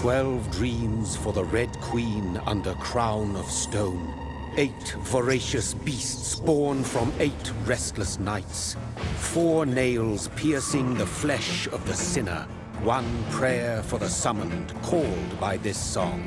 12 dreams for the Red Queen under crown of stone. 8 voracious beasts born from 8 restless nights. 4 nails piercing the flesh of the sinner. 1 prayer for the summoned, called by this song.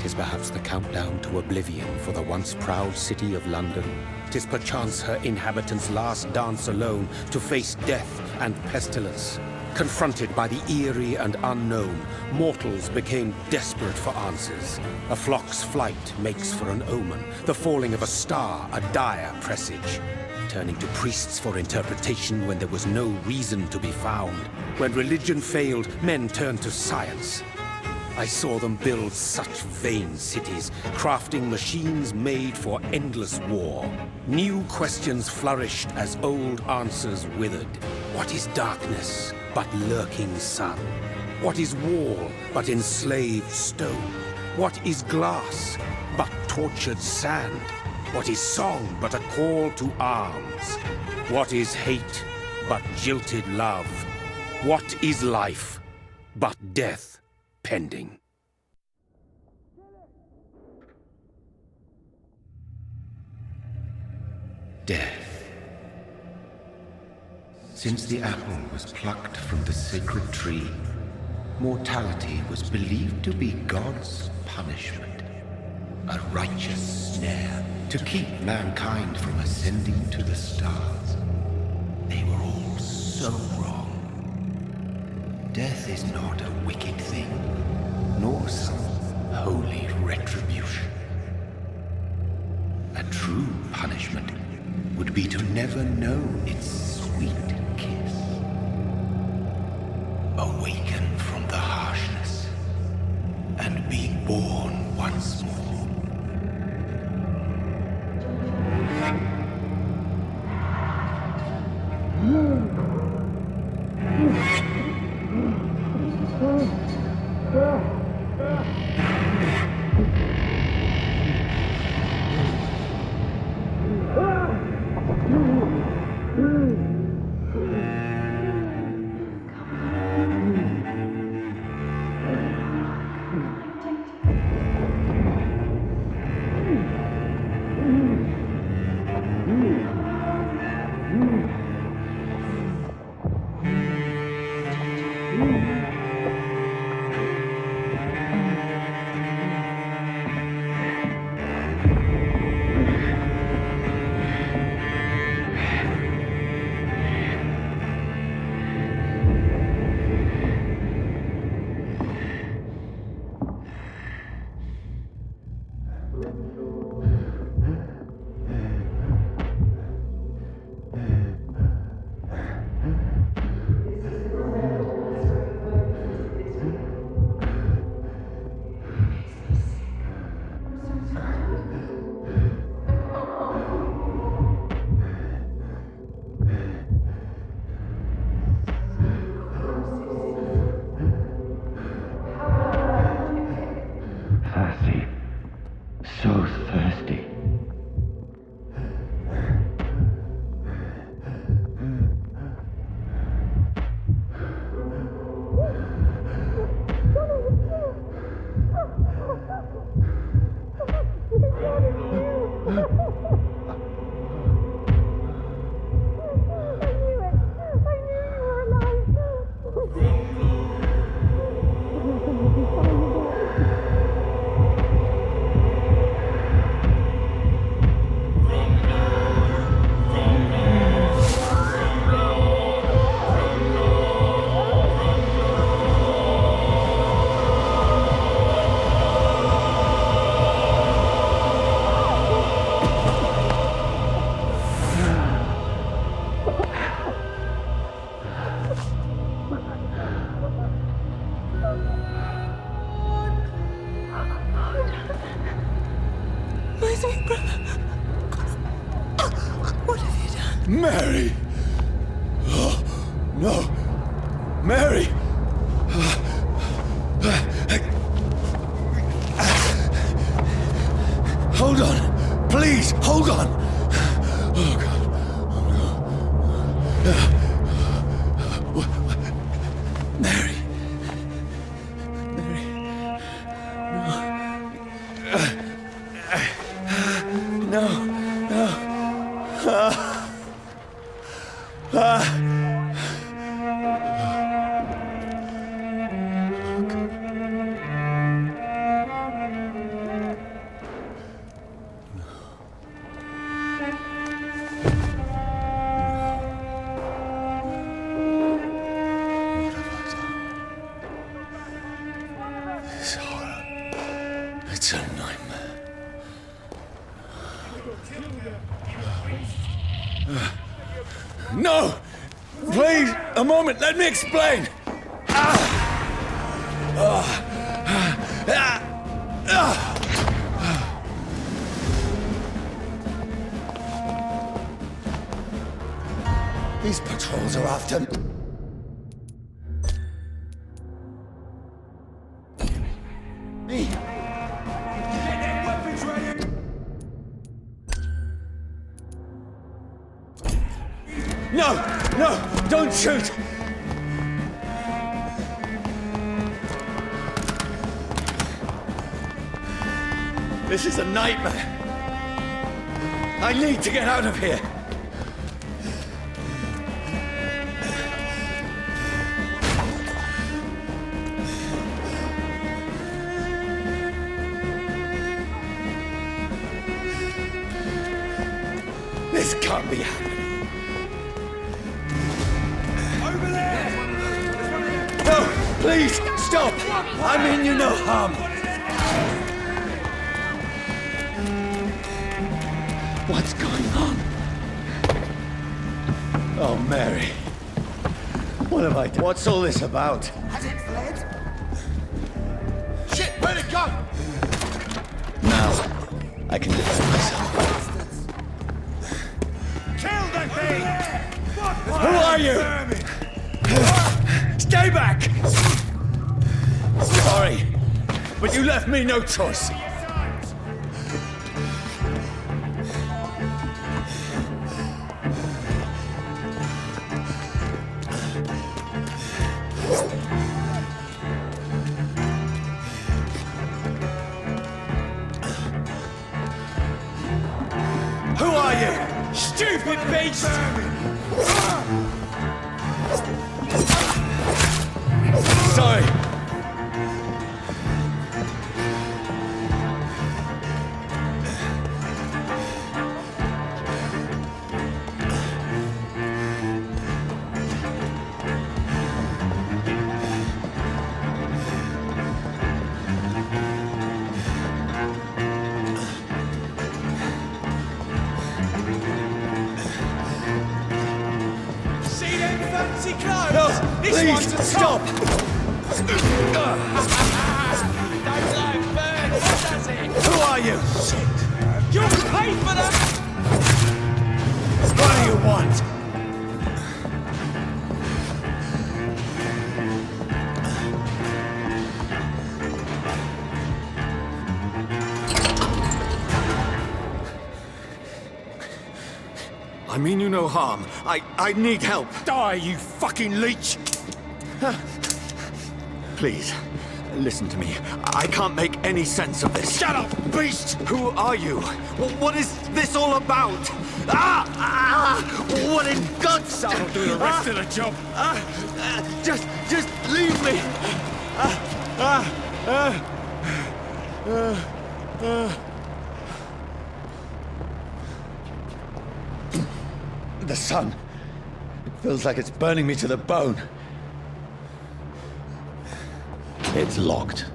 'Tis perhaps the countdown to oblivion for the once proud city of London. 'Tis perchance her inhabitants' last dance alone to face death and pestilence. Confronted by the eerie and unknown, mortals became desperate for answers. A flock's flight makes for an omen, the falling of a star a dire presage. Turning to priests for interpretation when there was no reason to be found. When religion failed, men turned to science. I saw them build such vain cities, crafting machines made for endless war. New questions flourished as old answers withered. What is darkness but lurking sun? What is wall but enslaved stone? What is glass but tortured sand? What is song but a call to arms? What is hate but jilted love? What is life but death pending? Death. Since the apple was plucked from the sacred tree, mortality was believed to be God's punishment, a righteous snare to keep mankind from ascending to the stars. They were all so wrong. Death is not a wicked thing, nor some holy retribution. A true punishment would be to never know its sweet kiss. Awaken from the harshness and be born once more. Mary! Oh, no! Mary! Hold on! Please, hold on! Oh, God. Oh, no. Mary! Mary! This horror. It's a nightmare. No! Please, a moment, let me explain! These patrols are after me. No! No! Don't shoot! This is a nightmare. I need to get out of here. This can't be happening. Over there! No! Please! Stop! I mean you no harm! What's going on? Oh, Mary. What have I done? What's all this about? Has it fled? Shit! Where'd it go? Now, I can defend myself. Kill the thing! Who are you? Stay back! Sorry, but you left me no choice. Who are you? Stupid beast! Sorry. See them fancy clothes? No, This please, one's a stop! Don't like birds, does it? Who are you? You'll pay for that! What do you want? I mean you no harm. I need help. Die, you fucking leech! Please, listen to me. I can't make any sense of this. Shut up, beast! Who are you? What is this all about? What in God's name? I'll do the rest of the job. Just leave me. The sun. It feels like it's burning me to the bone. It's locked.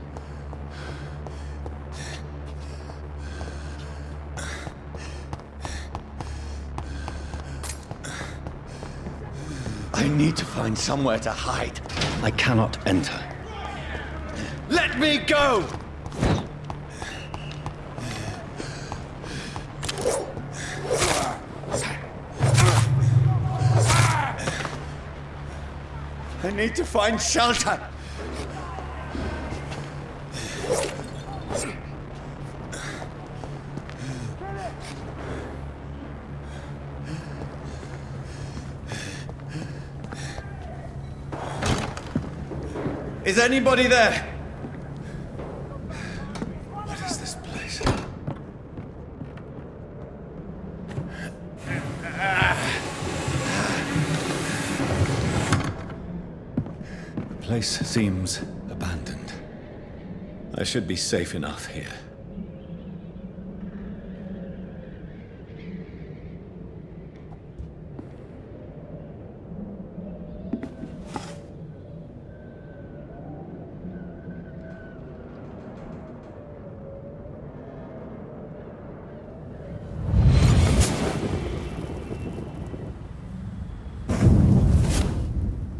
I need to find somewhere to hide. I cannot enter. Let me go! I need to find shelter. Is anybody there? What is this place? place seems abandoned. I should be safe enough here.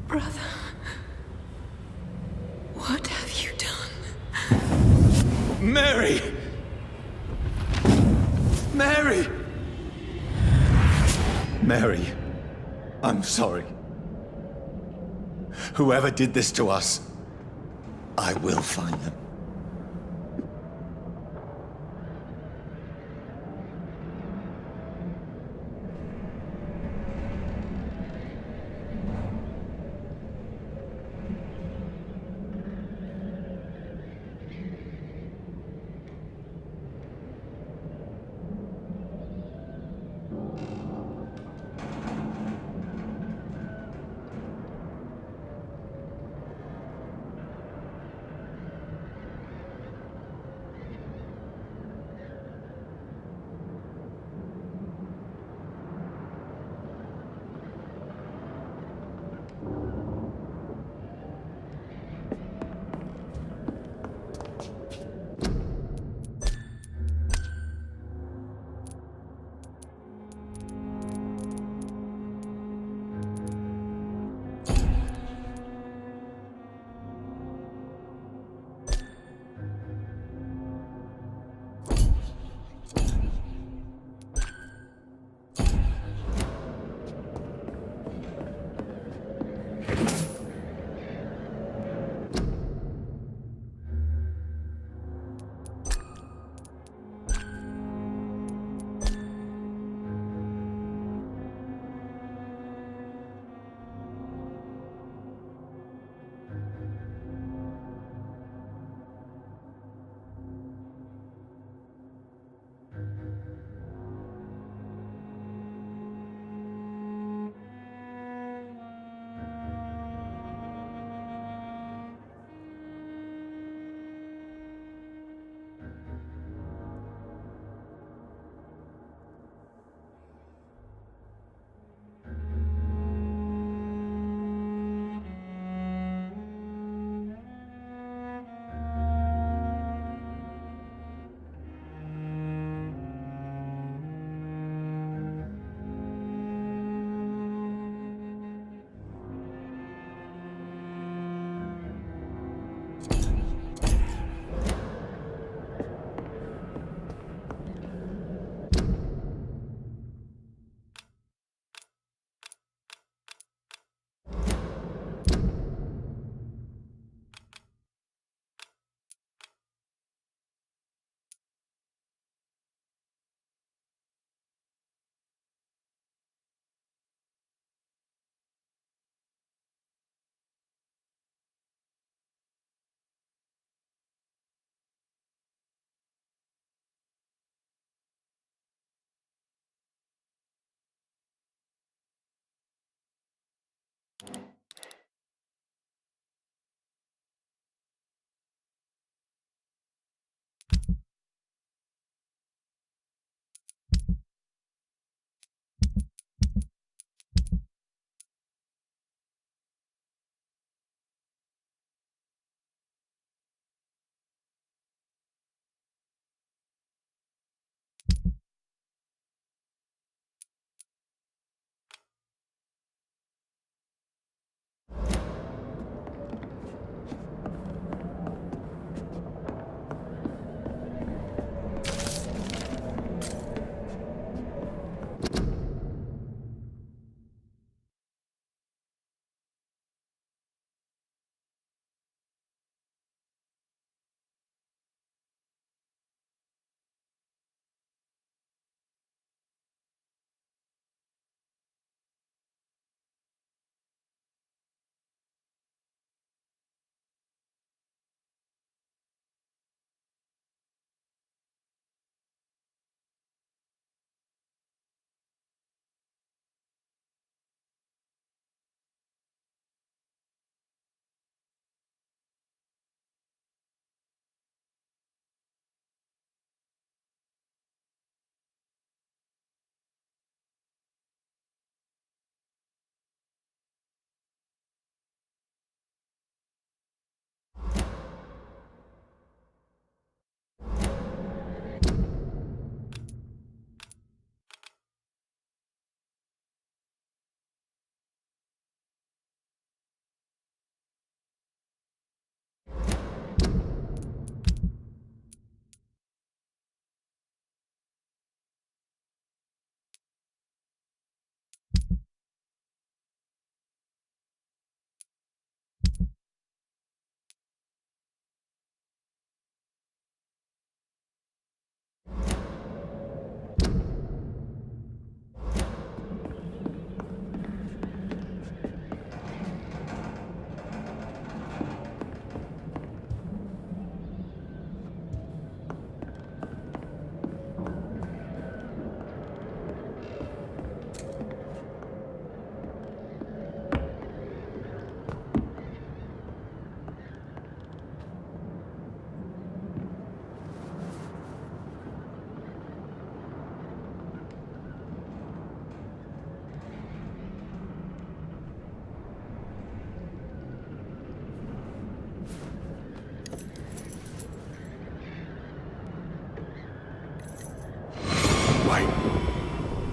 Brother, what have you done? Mary! Mary! Mary, I'm sorry. Whoever did this to us, I will find them.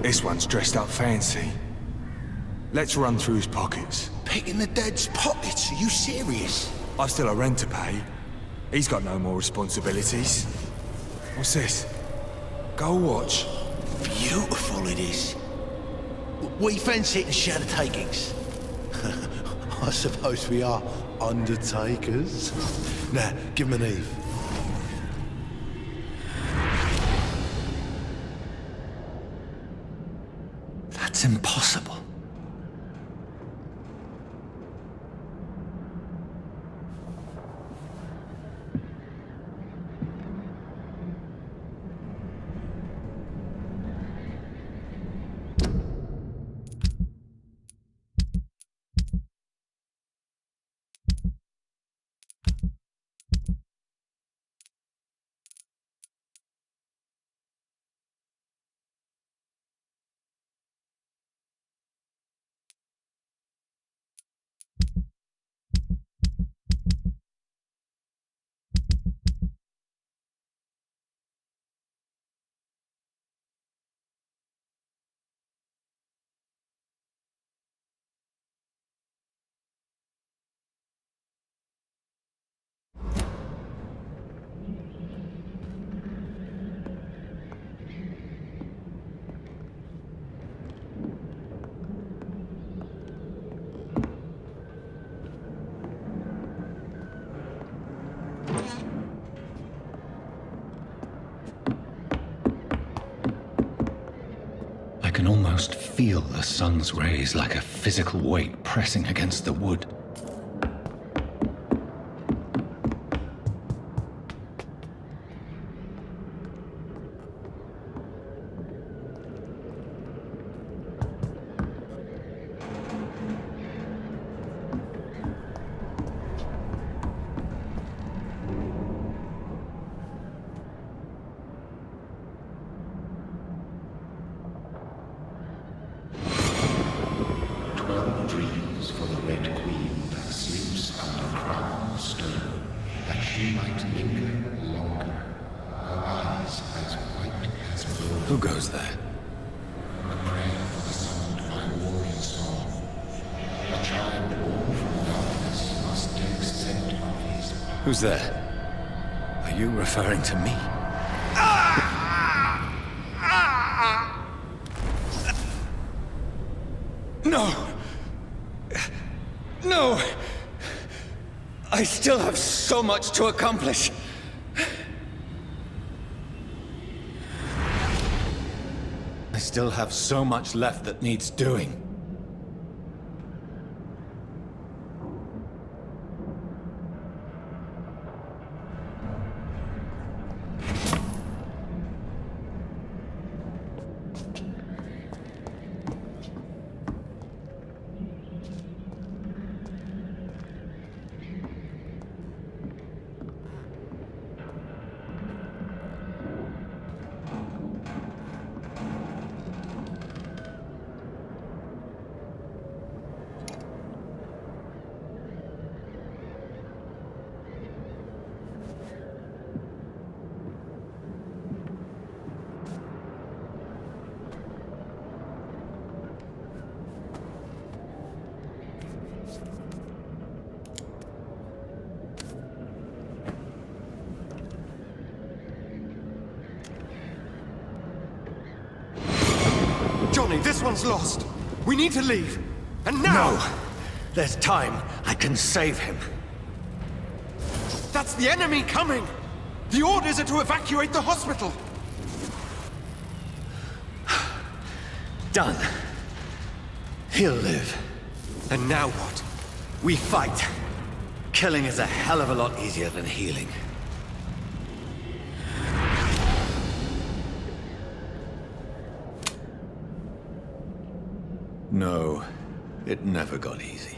This one's dressed up fancy. Let's run through his pockets. Picking the dead's pockets? Are you serious? I've still a rent to pay. He's got no more responsibilities. What's this? Gold watch. Beautiful it is. We fancy it and share the takings. I suppose we are undertakers. Now, give him an Eve. That's impossible. I can almost feel the sun's rays like a physical weight pressing against the wood. Dreams for the Red Queen that sleeps under crown of stone, that she might linger longer, her eyes as white as blood. Who goes there? A prayer for the sound my warrior song. A child born from darkness must take scent of his path. Who's there? Are you referring to me? No! No! I still have so much to accomplish. I still have so much left that needs doing. Johnny, this one's lost. We need to leave. And now! No! There's time. I can save him. That's the enemy coming! The orders are to evacuate the hospital! Done. He'll live. And now what? We fight. Killing is a hell of a lot easier than healing. No, it never got easy.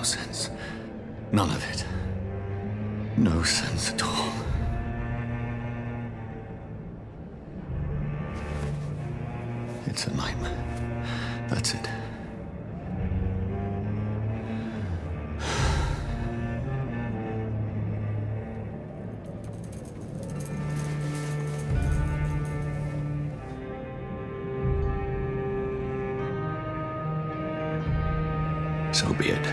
no sense. None of it. No sense at all. It's a nightmare. That's it. So be it.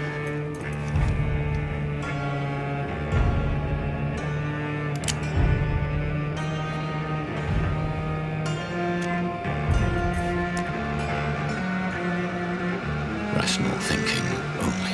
Rational thinking only.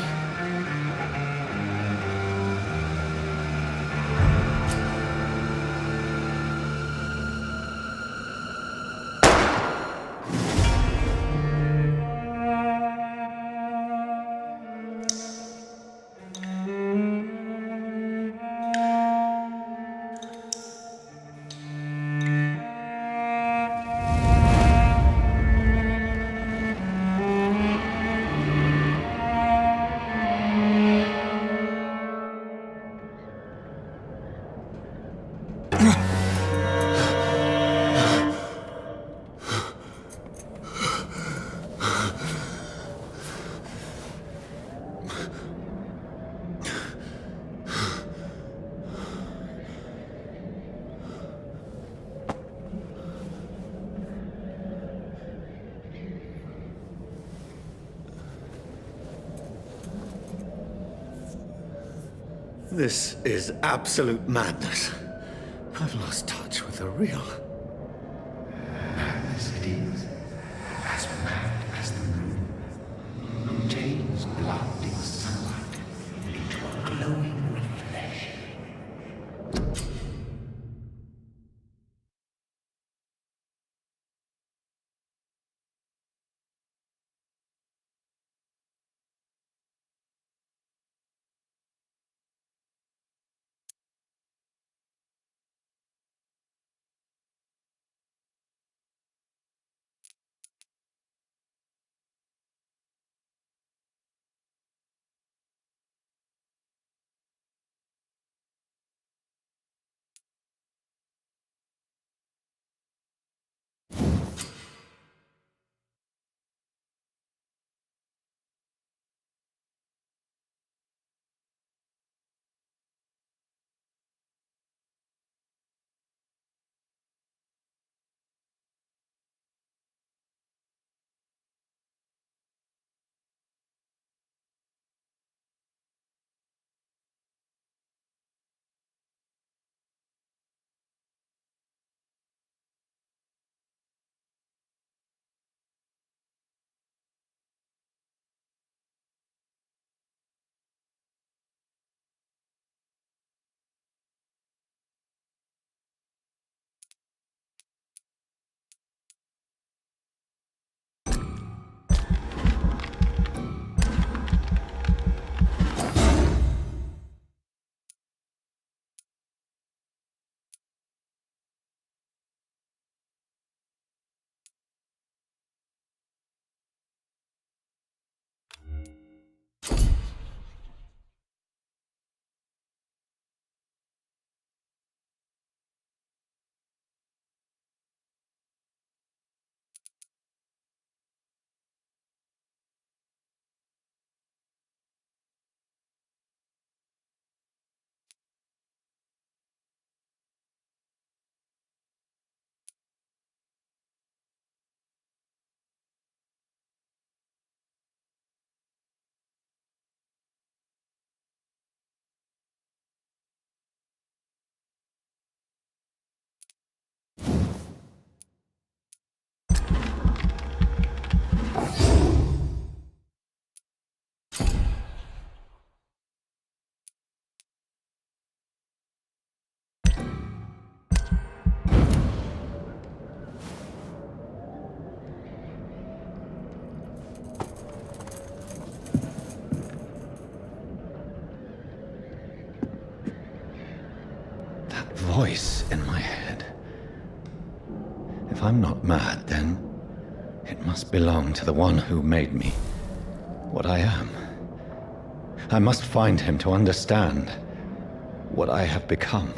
This is absolute madness. I've lost touch with the real. Madness it is, as mad as the moon, who takes blood in sunlight into a glowing reflection. Voice in my head. If I'm not mad, then it must belong to the one who made me what I am. I must find him to understand what I have become.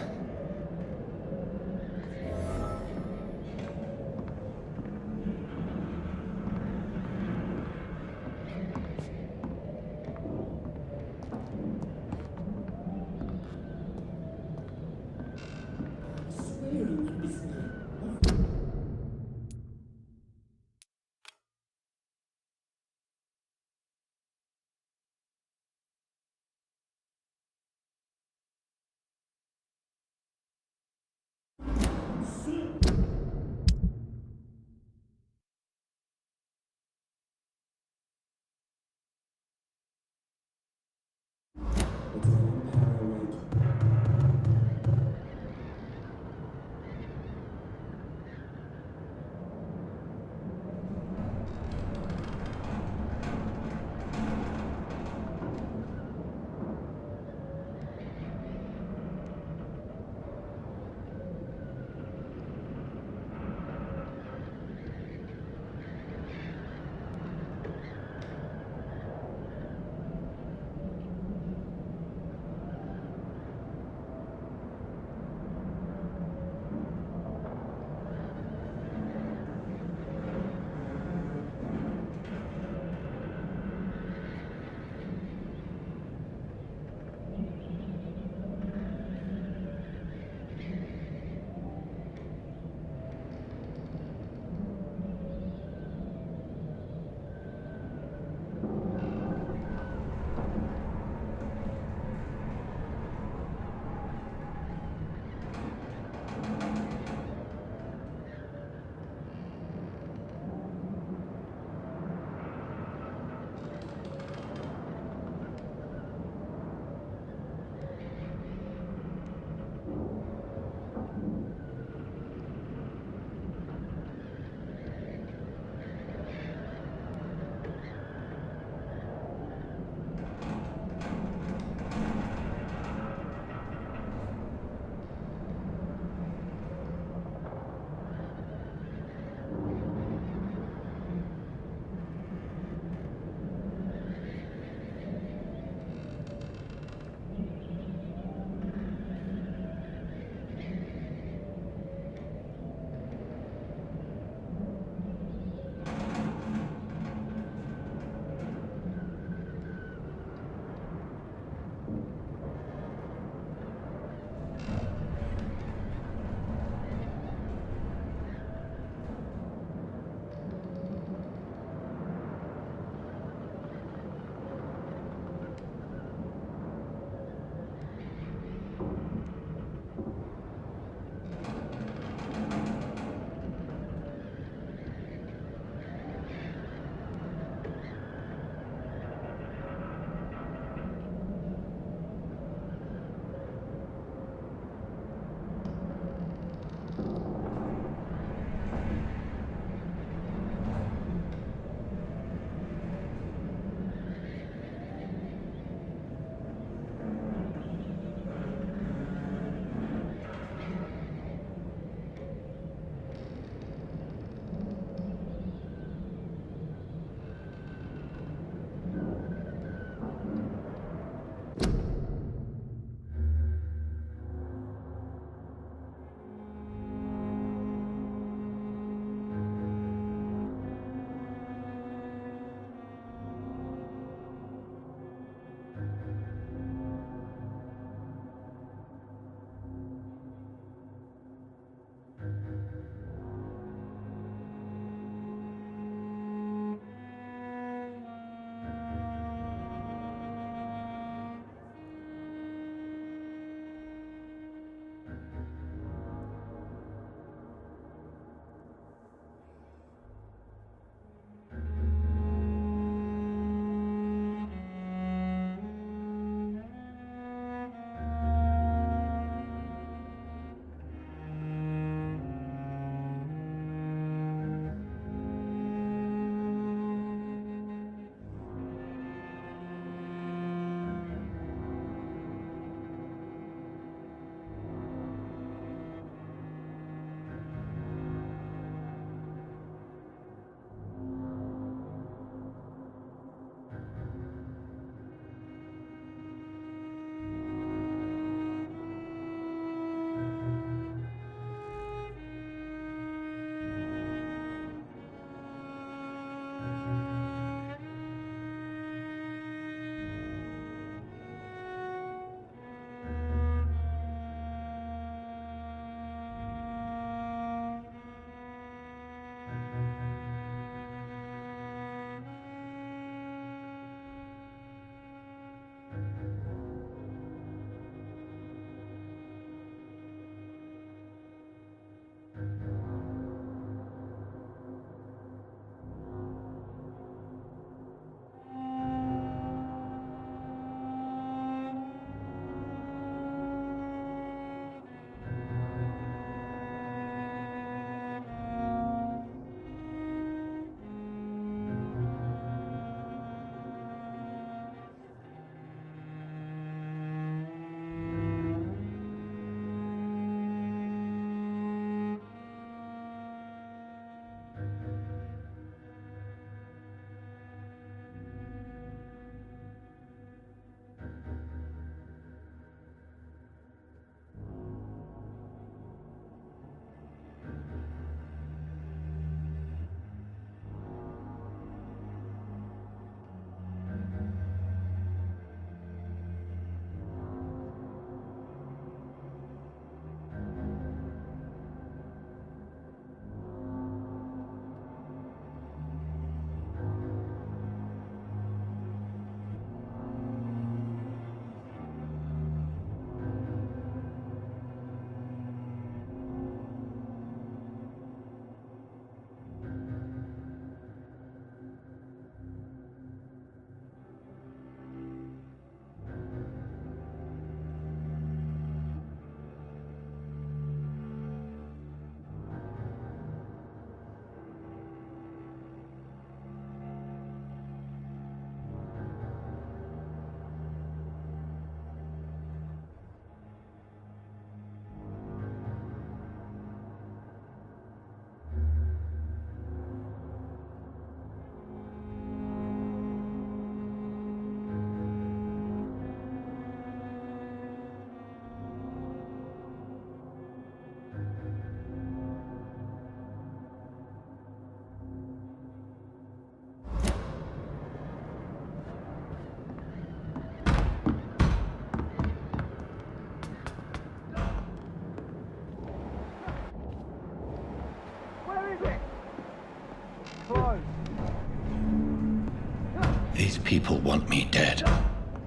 These people want me dead.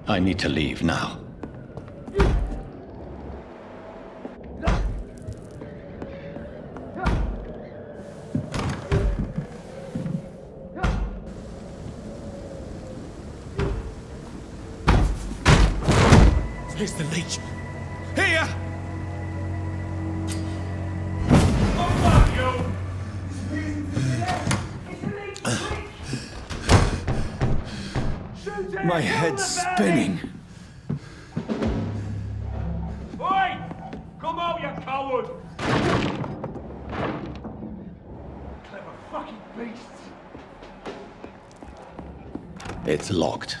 I need to leave now. Here's the leech. Here! My head's spinning. Oi! Come out, you coward! Clever fucking beasts! It's locked.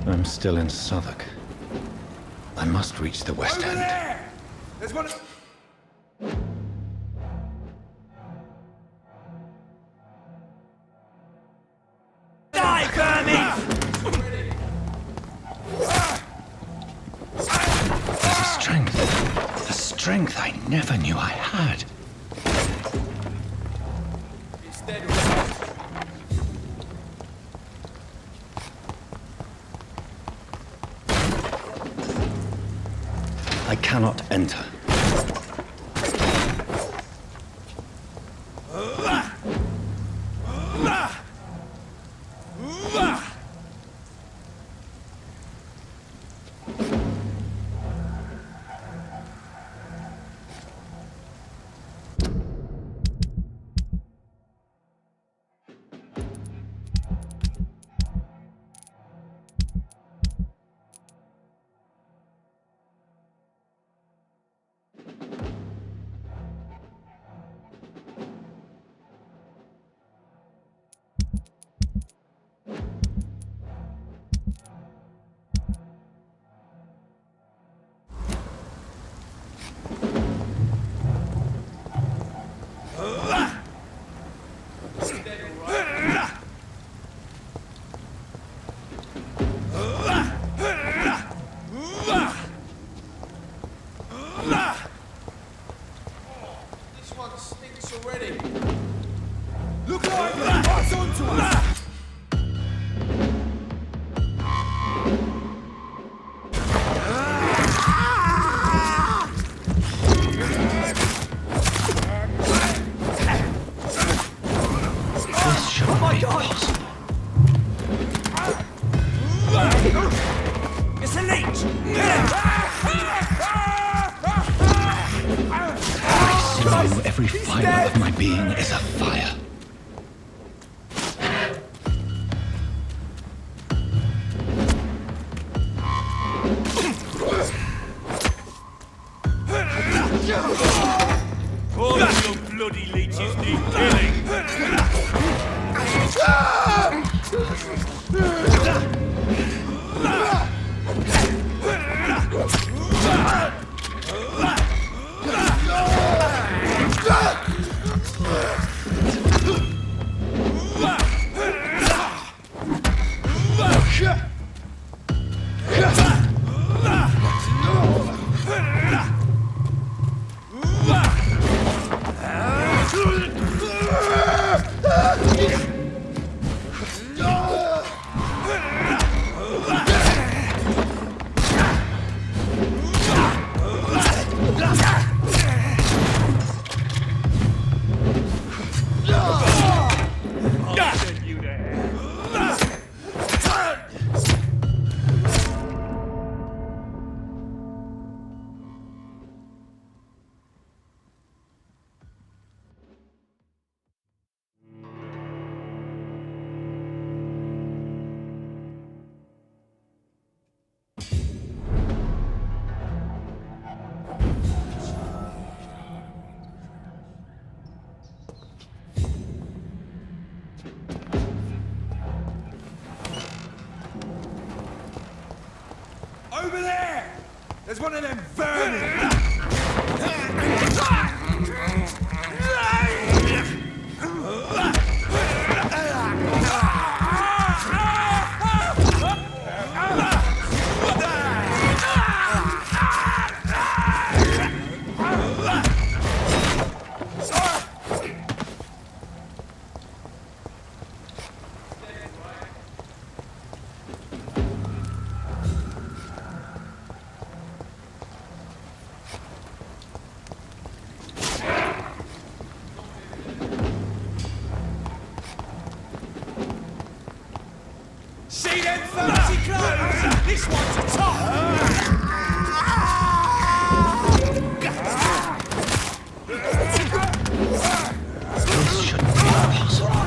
I'm still in Southwark. I must reach the West End. There! There's one. Die, Pamять! There's a strength I never knew I had. I cannot enter. It's a leech! Every fiber of my being is afire. All of your bloody leeches need killing! Over there! There's one of them vermin! See them fancy clothes? This one's a top! This shouldn't be possible.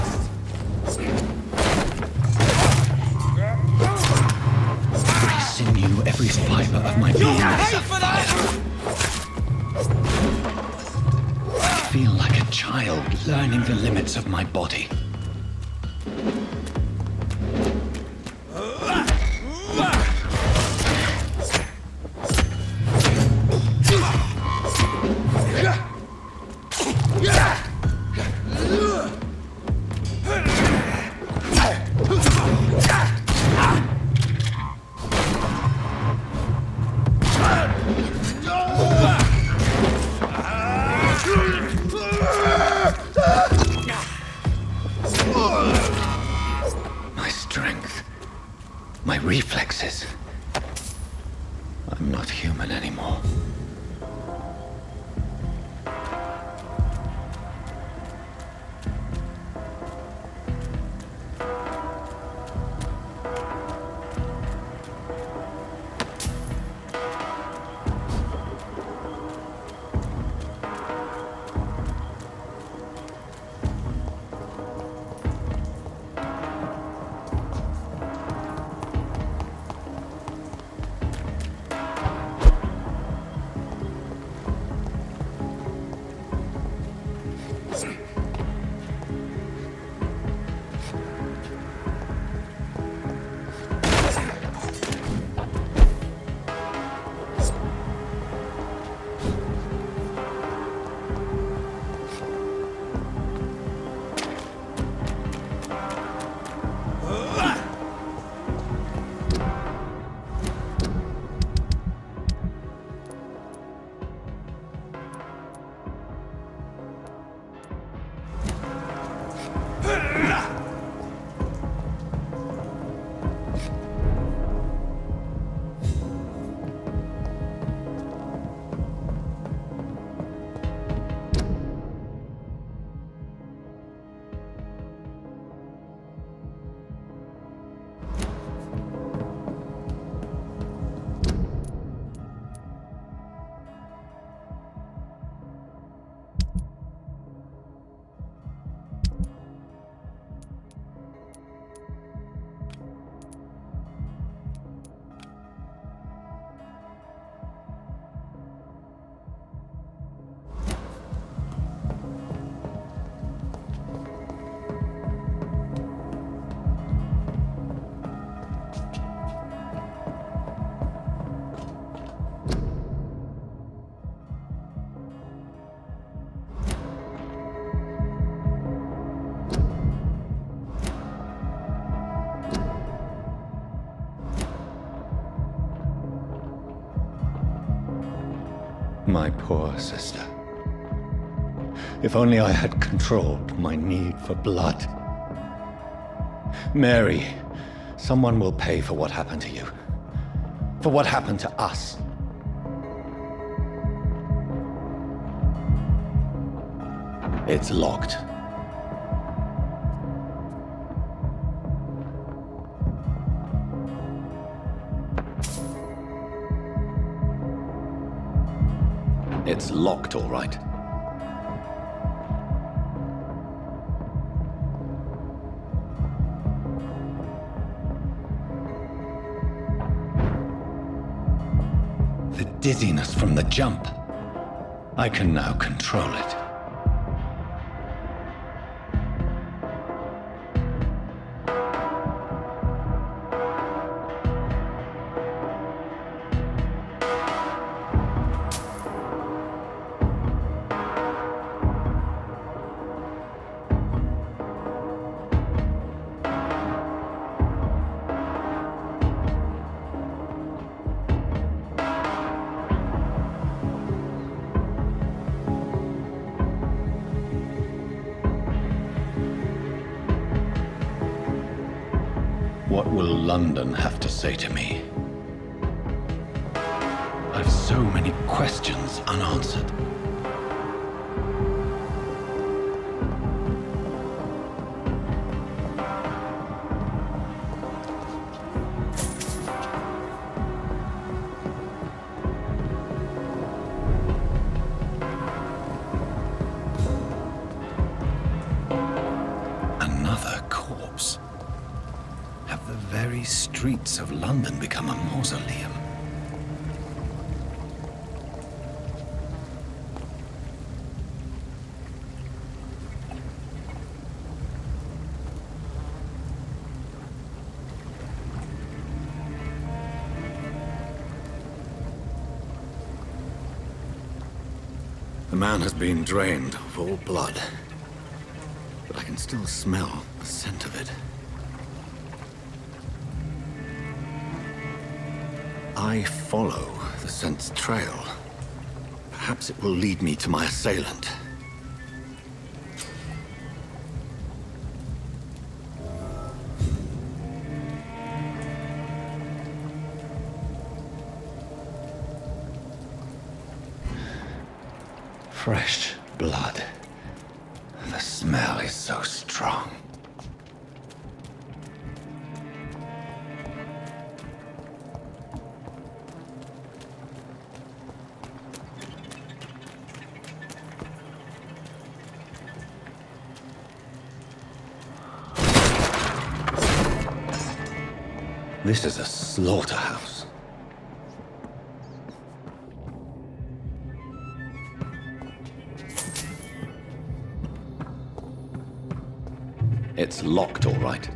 Every sinew, every fiber of my being is afire. I feel like a child learning the limits of my body. My strength, my reflexes. I'm not human anymore. My poor sister. If only I had controlled my need for blood. Mary, someone will pay for what happened to you. For what happened to us. It's locked. It's locked, all right. The dizziness from the jump. I can now control it. will London have to say to me? I've so many questions unanswered. Another corpse. Have the very streets of London become a mausoleum? The man has been drained of all blood, but I can still smell the scent of it. I follow the scent's trail. Perhaps it will lead me to my assailant. Fresh blood. The smell is so strong. This is a slaughterhouse. It's locked, all right.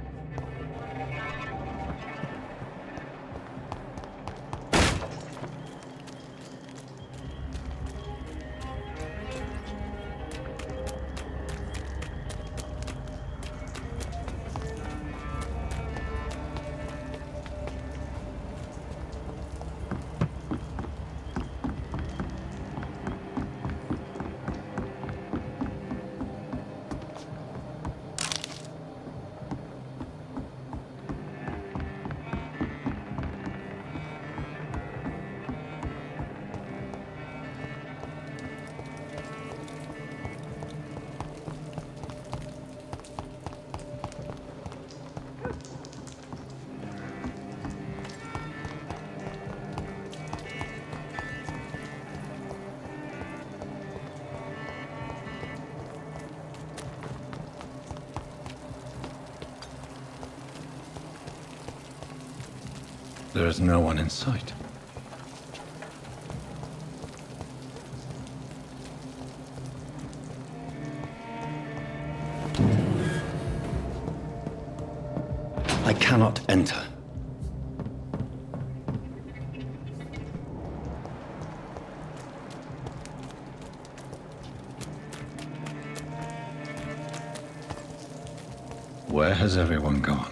There is no one in sight. I cannot enter. Where has everyone gone?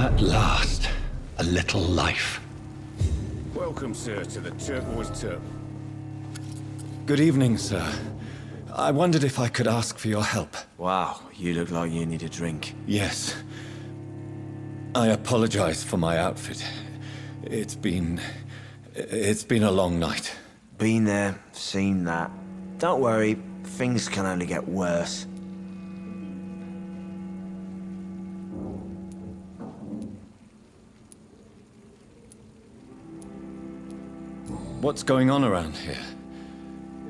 At last, a little life. Welcome, sir, to the Turquoise Turtle. Good evening, sir. I wondered if I could ask for your help. Wow, you look like you need a drink. Yes. I apologize for my outfit. It's been a long night. Been there, seen that. Don't worry, things can only get worse. What's going on around here?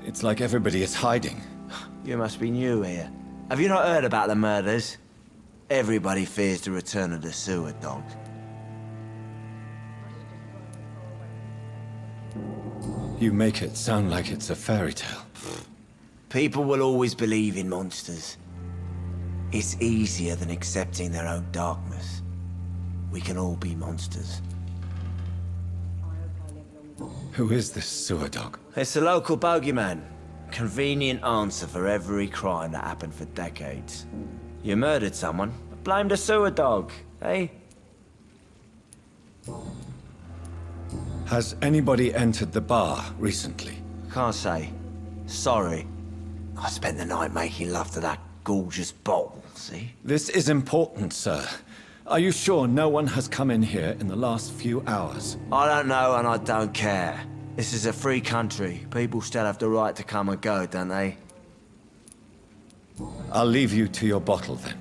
It's like everybody is hiding. You must be new here. Have you not heard about the murders? Everybody fears the return of the sewer dogs. You make it sound like it's a fairy tale. People will always believe in monsters. It's easier than accepting their own darkness. We can all be monsters. Who is this sewer dog? It's a local bogeyman. Convenient answer for every crime that happened for decades. You murdered someone, blame the sewer dog, eh? Has anybody entered the bar recently? Can't say. Sorry. I spent the night making love to that gorgeous bottle, see? This is important, sir. Are you sure no one has come in here in the last few hours? I don't know and I don't care. This is a free country. People still have the right to come and go, don't they? I'll leave you to your bottle then.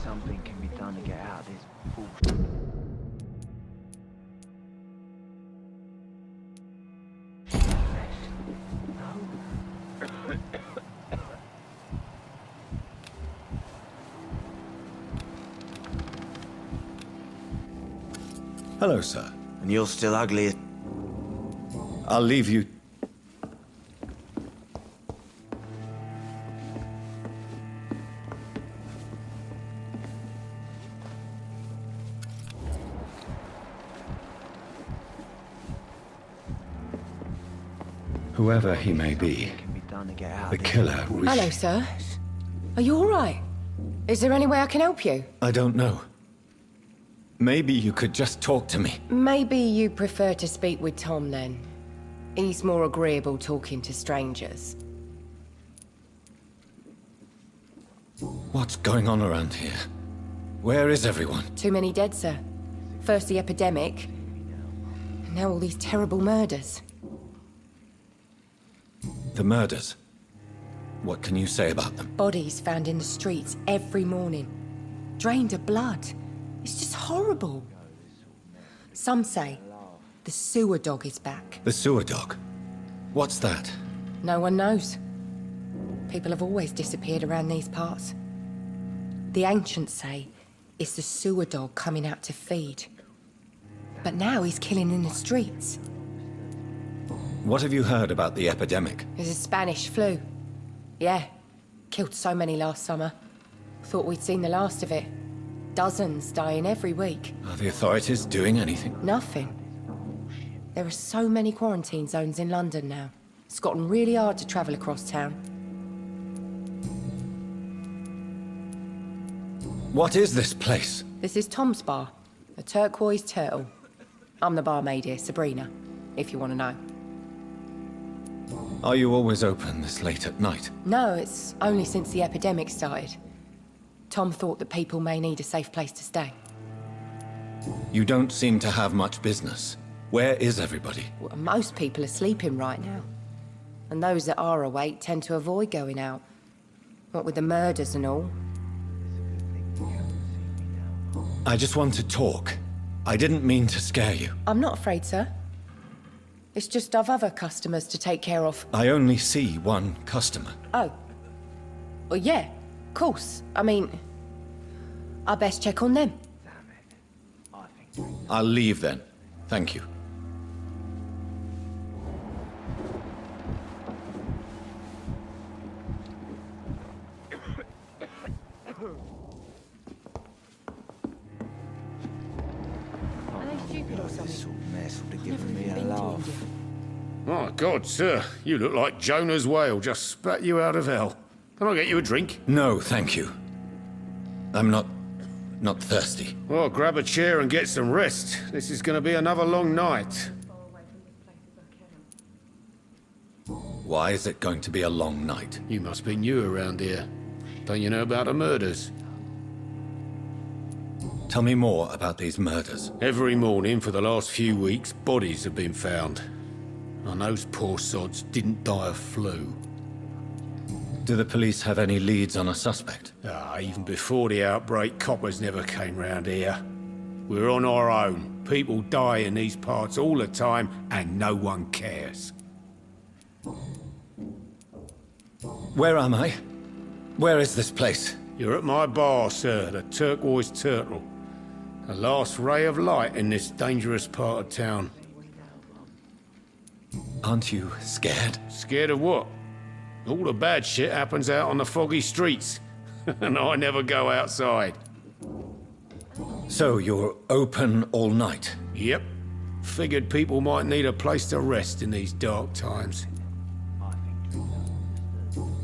Something can be done to get out of this bullshit. Hello, sir. And you're still ugly as... I'll leave you... Whoever he may be, the killer... Hello, sir. Are you all right? Is there any way I can help you? I don't know. Maybe you could just talk to me. Maybe you prefer to speak with Tom, then. He's more agreeable talking to strangers. What's going on around here? Where is everyone? Too many dead, sir. First the epidemic, and now all these terrible murders. The murders. What can you say about them? Bodies found in the streets every morning. Drained of blood. It's just horrible. Some say the sewer dog is back. The sewer dog? What's that? No one knows. People have always disappeared around these parts. The ancients say it's the sewer dog coming out to feed. But now he's killing in the streets. What have you heard about the epidemic? There's a Spanish flu. Yeah, killed so many last summer. Thought we'd seen the last of it. Dozens dying every week. Are the authorities doing anything? Nothing. There are so many quarantine zones in London now. It's gotten really hard to travel across town. What is this place? This is Tom's bar, the Turquoise Turtle. I'm the barmaid here, Sabrina, if you want to know. Are you always open this late at night? No, it's only since the epidemic started. Tom thought that people may need a safe place to stay. You don't seem to have much business. Where is everybody? Well, most people are sleeping right now. And those that are awake tend to avoid going out. What with the murders and all. I just want to talk. I didn't mean to scare you. I'm not afraid, sir. It's just I've other customers to take care of. I only see one customer. Oh. Well, yeah, of course. I mean, I best check on them. I'll leave then. Thank you. My God, sir, you look like Jonah's whale just spat you out of hell. Can I get you a drink? No, thank you. I'm not thirsty. Well, grab a chair and get some rest. This is gonna be another long night. Why is it going to be a long night? You must be new around here. Don't you know about the murders? Tell me more about these murders. Every morning for the last few weeks, bodies have been found. And those poor sods didn't die of flu. Do the police have any leads on a suspect? Even before the outbreak, coppers never came round here. We're on our own. People die in these parts all the time, and no one cares. Where am I? Where is this place? You're at my bar, sir, the Turquoise Turtle. The last ray of light in this dangerous part of town. Aren't you scared? Scared of what? All the bad shit happens out on the foggy streets. And I never go outside. So you're open all night? Yep. Figured people might need a place to rest in these dark times.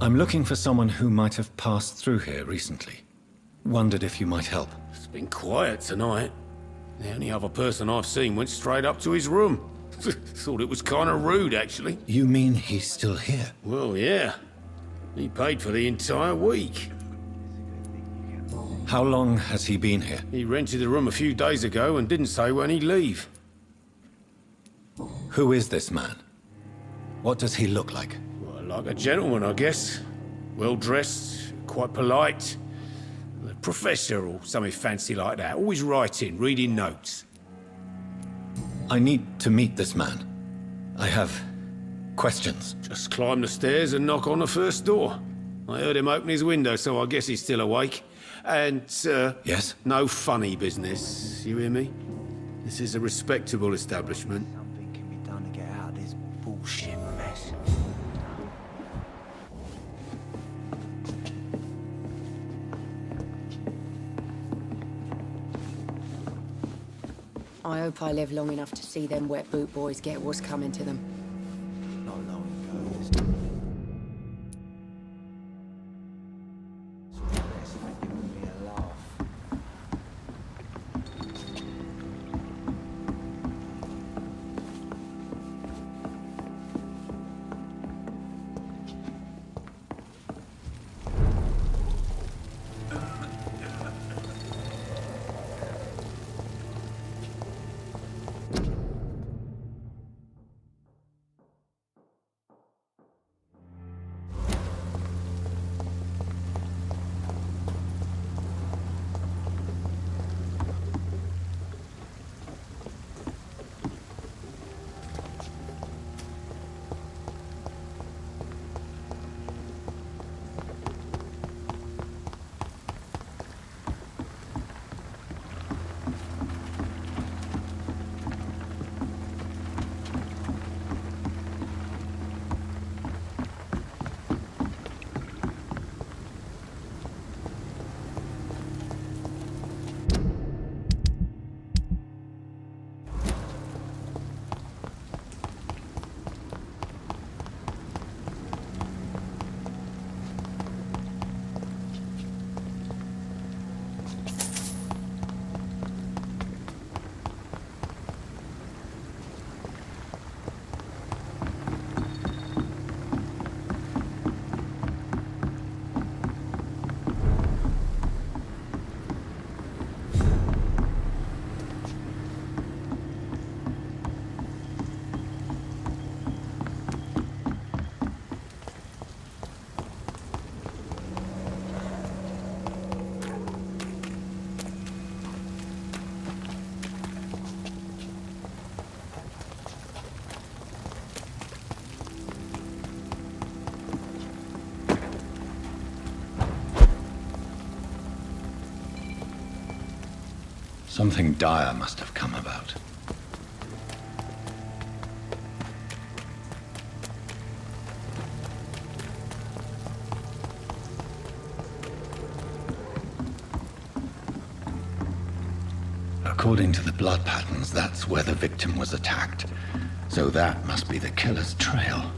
I'm looking for someone who might have passed through here recently. Wondered if you might help. It's been quiet tonight. The only other person I've seen went straight up to his room. Thought it was kind of rude, actually. You mean he's still here? Well, yeah. He paid for the entire week. How long has he been here? He rented the room a few days ago and didn't say when he'd leave. Who is this man? What does he look like? Well, like a gentleman, I guess. Well-dressed, quite polite. A professor or something fancy like that. Always writing, reading notes. I need to meet this man. I have questions. Just climb the stairs and knock on the first door. I heard him open his window, so I guess he's still awake. And, Yes? no funny business, you hear me? This is a respectable establishment. Something can be done to get out of this bullshit mess. I hope I live long enough to see them wet boot boys get what's coming to them. Not long ago, this giving me a laugh. Something dire must have come about. According to the blood patterns, that's where the victim was attacked. So that must be the killer's trail.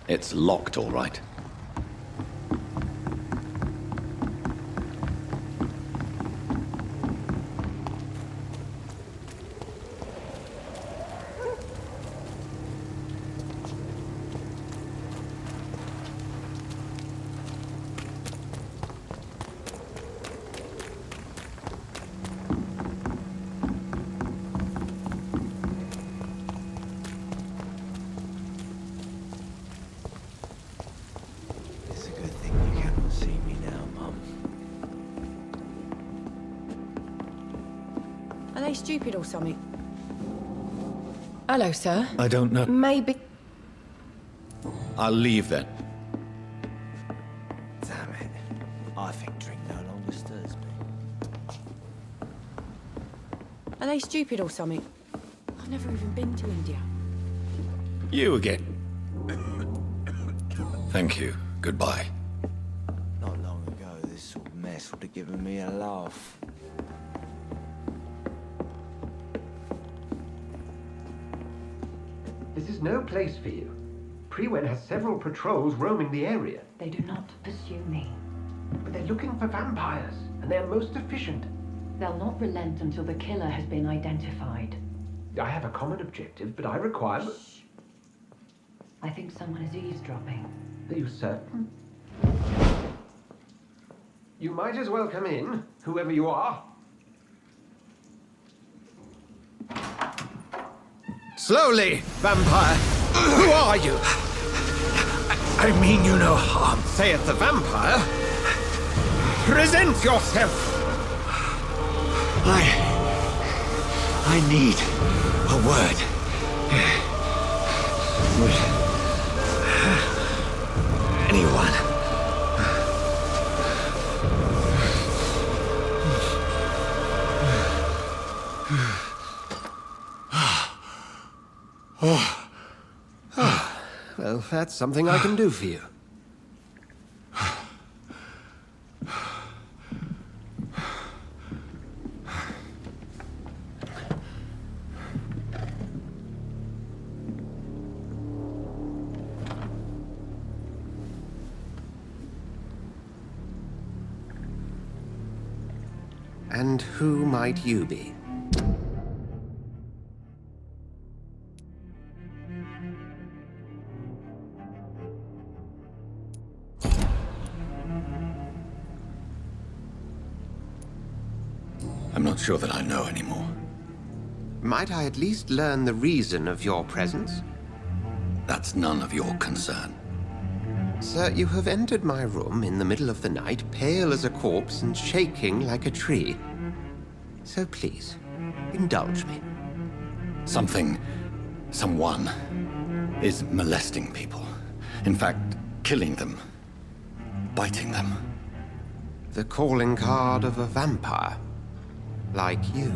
It's locked, all right. Are they stupid or something? Hello, sir. I don't know. Maybe... I'll leave then. Damn it. I think drink no longer stirs me. Are they stupid or something? I've never even been to India. You again. Thank you. Goodbye. Not long ago, this sort of mess would have given me a laugh. This is no place for you. Prewen has several patrols roaming the area. They do not pursue me. But they're looking for vampires, and they're most efficient. They'll not relent until the killer has been identified. I have a common objective, but I require... Shh. I think someone is eavesdropping. Are you certain? You might as well come in, whoever you are. Slowly, vampire! Who are you? I mean you no harm, saith the vampire. Present yourself! I need a word. Would anyone? Well, that's something I can do for you. And who might you be? I'm not sure that I know anymore. Might I at least learn the reason of your presence? That's none of your concern. Sir, you have entered my room in the middle of the night, pale as a corpse and shaking like a tree. So please, indulge me. Someone is molesting people. In fact, killing them. Biting them. The calling card of a vampire. Like you.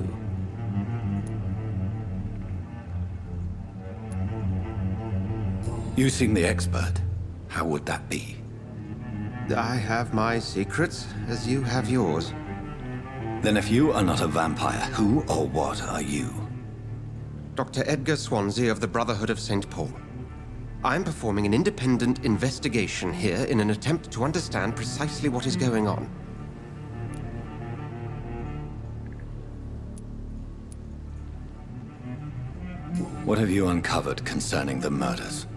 You seem the expert. How would that be? I have my secrets, as you have yours. Then if you are not a vampire, who or what are you? Dr. Edgar Swansea of the Brotherhood of St. Paul. I'm performing an independent investigation here in an attempt to understand precisely what is going on. What have you uncovered concerning the murders?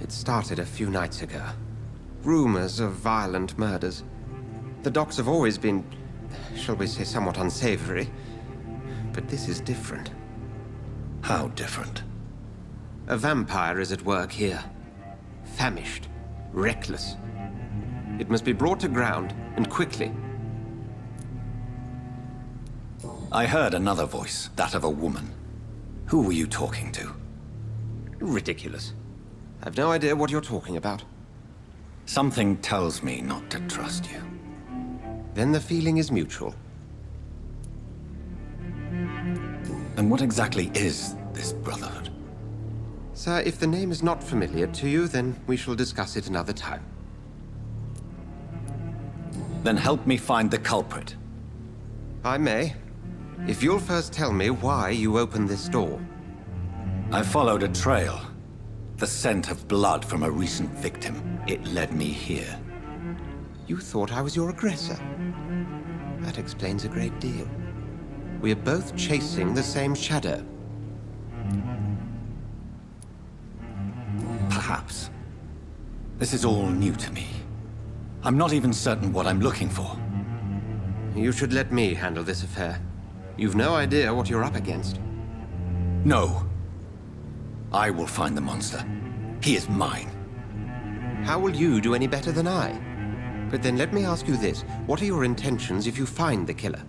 It started a few nights ago. Rumors of violent murders. The docs have always been, shall we say, somewhat unsavory. But this is different. How different? A vampire is at work here. Famished. Reckless. It must be brought to ground, and quickly. I heard another voice, that of a woman. Who were you talking to? Ridiculous. I've no idea what you're talking about. Something tells me not to trust you. Then the feeling is mutual. And what exactly is this Brotherhood? Sir, if the name is not familiar to you, then we shall discuss it another time. Then help me find the culprit. I may. If you'll first tell me why you opened this door. I followed a trail. The scent of blood from a recent victim. It led me here. You thought I was your aggressor. That explains a great deal. We are both chasing the same shadow. Perhaps. This is all new to me. I'm not even certain what I'm looking for. You should let me handle this affair. You've no idea what you're up against. No. I will find the monster. He is mine. How will you do any better than I? But then let me ask you this. What are your intentions if you find the killer?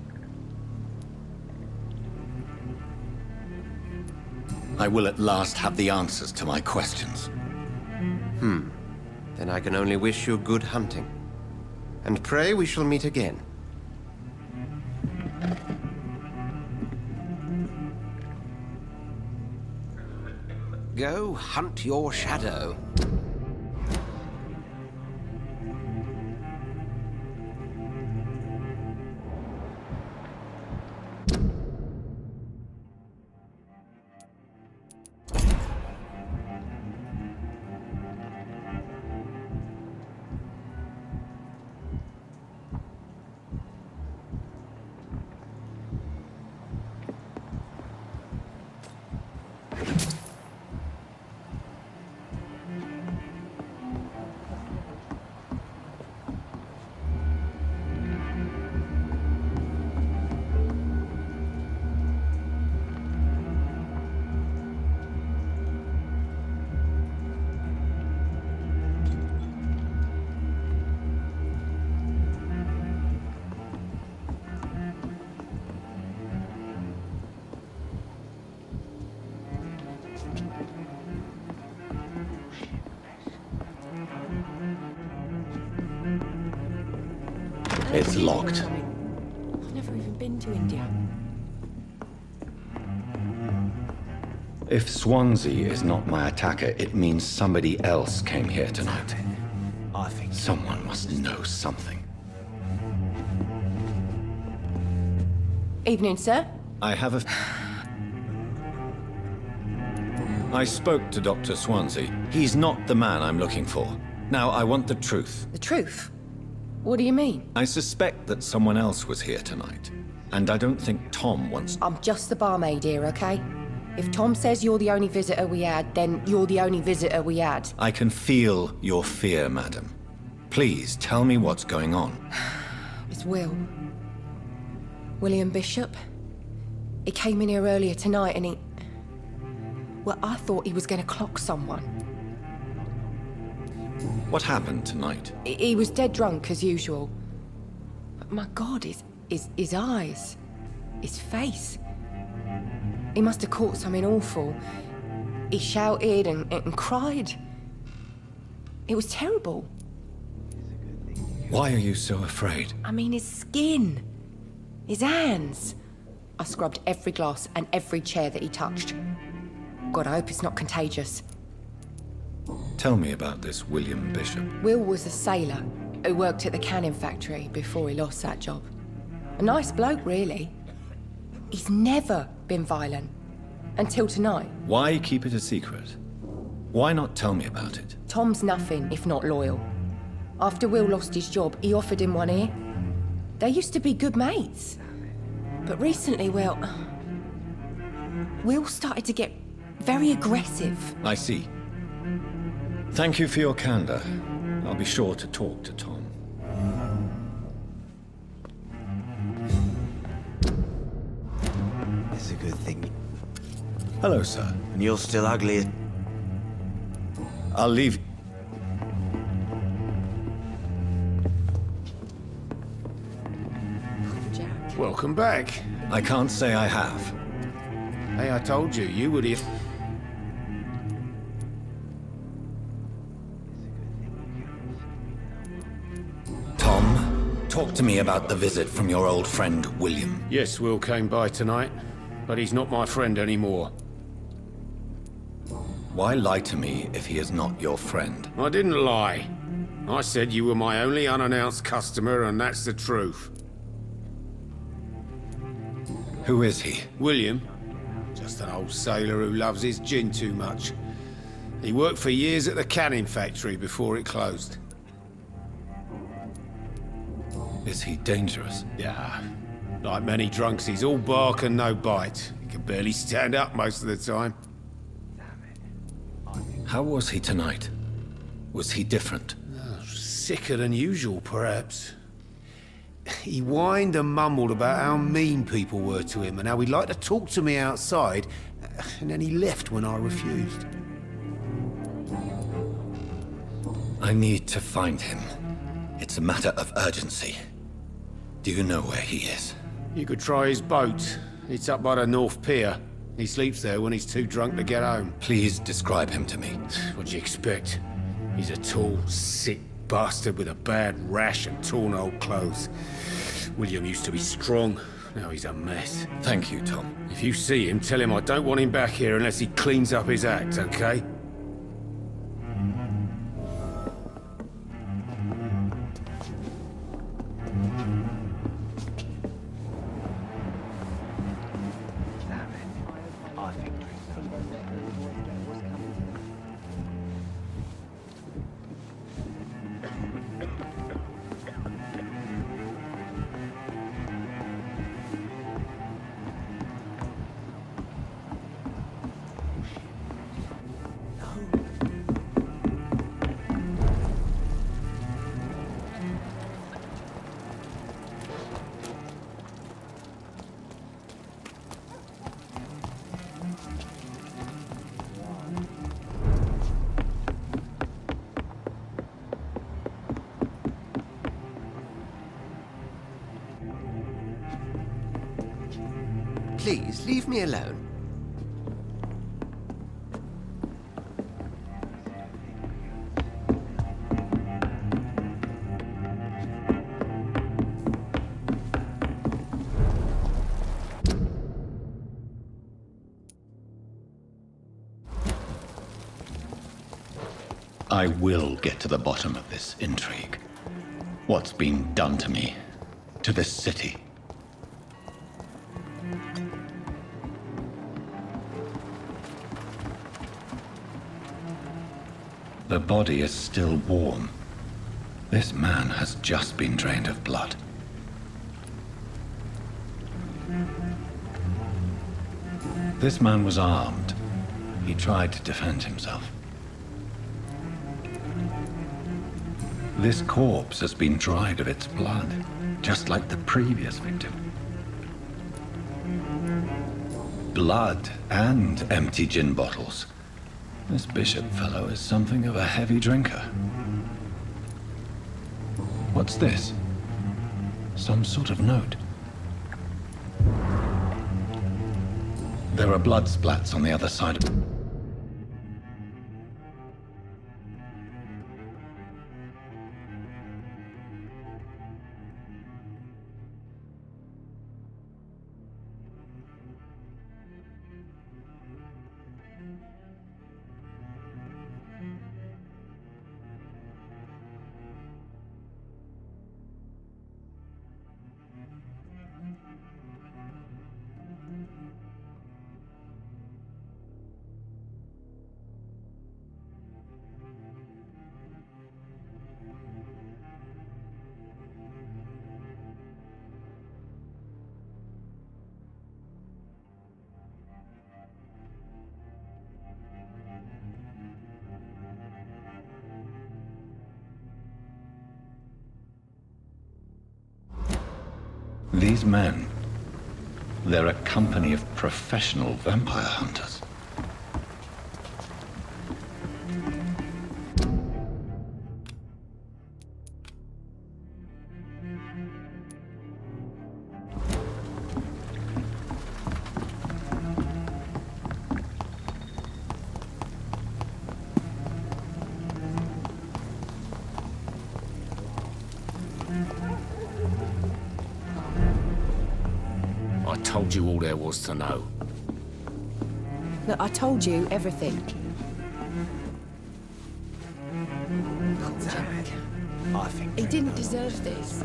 I will at last have the answers to my questions. Then I can only wish you good hunting. And pray we shall meet again. Go hunt your shadow. It's locked. I've never even been to India. If Swansea is not my attacker, it means somebody else came here tonight. I think Someone must know something. Evening, sir. I have a... I spoke to Dr. Swansea. He's not the man I'm looking for. Now, I want the truth. The truth? What do you mean? I suspect that someone else was here tonight, and I don't think Tom wants... I'm just the barmaid here, okay? If Tom says you're the only visitor we had, then you're the only visitor we had. I can feel your fear, madam. Please, tell me what's going on. It's William Bishop. He came in here earlier tonight and he... Well, I thought he was going to clock someone. What happened tonight? He was dead drunk, as usual. But my God, his eyes, his face. He must have caught something awful. He shouted and cried. It was terrible. Why are you so afraid? I mean, his skin, his hands. I scrubbed every glass and every chair that he touched. God, I hope it's not contagious. Tell me about this William Bishop. Will was a sailor who worked at the canning factory before he lost that job. A nice bloke, really. He's never been violent. Until tonight. Why keep it a secret? Why not tell me about it? Tom's nothing if not loyal. After Will lost his job, he offered him one ear. They used to be good mates. But recently, well... Will started to get very aggressive. I see. Thank you for your candor. I'll be sure to talk to Tom. It's a good thing. Hello, sir. And you're still ugly. I'll leave... Welcome back. I can't say I have. Hey, I told you, you would have... Tom, talk to me about the visit from your old friend, William. Yes, Will came by tonight, but he's not my friend anymore. Why lie to me if he is not your friend? I didn't lie. I said you were my only unannounced customer, and that's the truth. Who is he? William. Just an old sailor who loves his gin too much. He worked for years at the canning factory before it closed. Is he dangerous? Yeah. Like many drunks, he's all bark and no bite. He can barely stand up most of the time. How was he tonight? Was he different? Sicker than usual, perhaps. He whined and mumbled about how mean people were to him and how he'd like to talk to me outside, and then he left when I refused. I need to find him. It's a matter of urgency. Do you know where he is? You could try his boat. It's up by the North Pier. He sleeps there when he's too drunk to get home. Please describe him to me. What'd you expect? He's a tall, sick bastard with a bad rash and torn old clothes. William used to be strong. Now he's a mess. Thank you, Tom. If you see him, tell him I don't want him back here unless he cleans up his act, okay? Please, leave me alone. I will get to the bottom of this intrigue. What's been done to me, to this city. The body is still warm. This man has just been drained of blood. This man was armed. He tried to defend himself. This corpse has been dried of its blood, just like the previous victim. Blood and empty gin bottles. This Bishop fellow is something of a heavy drinker. What's this? Some sort of note. There are blood splats on the other side of... These men, they're a company of professional vampire hunters. I told you all there was to know. Look, I told you everything. I think He didn't deserve this.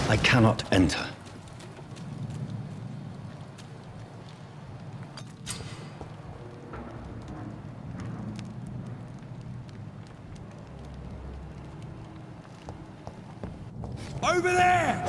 I cannot enter. Over there!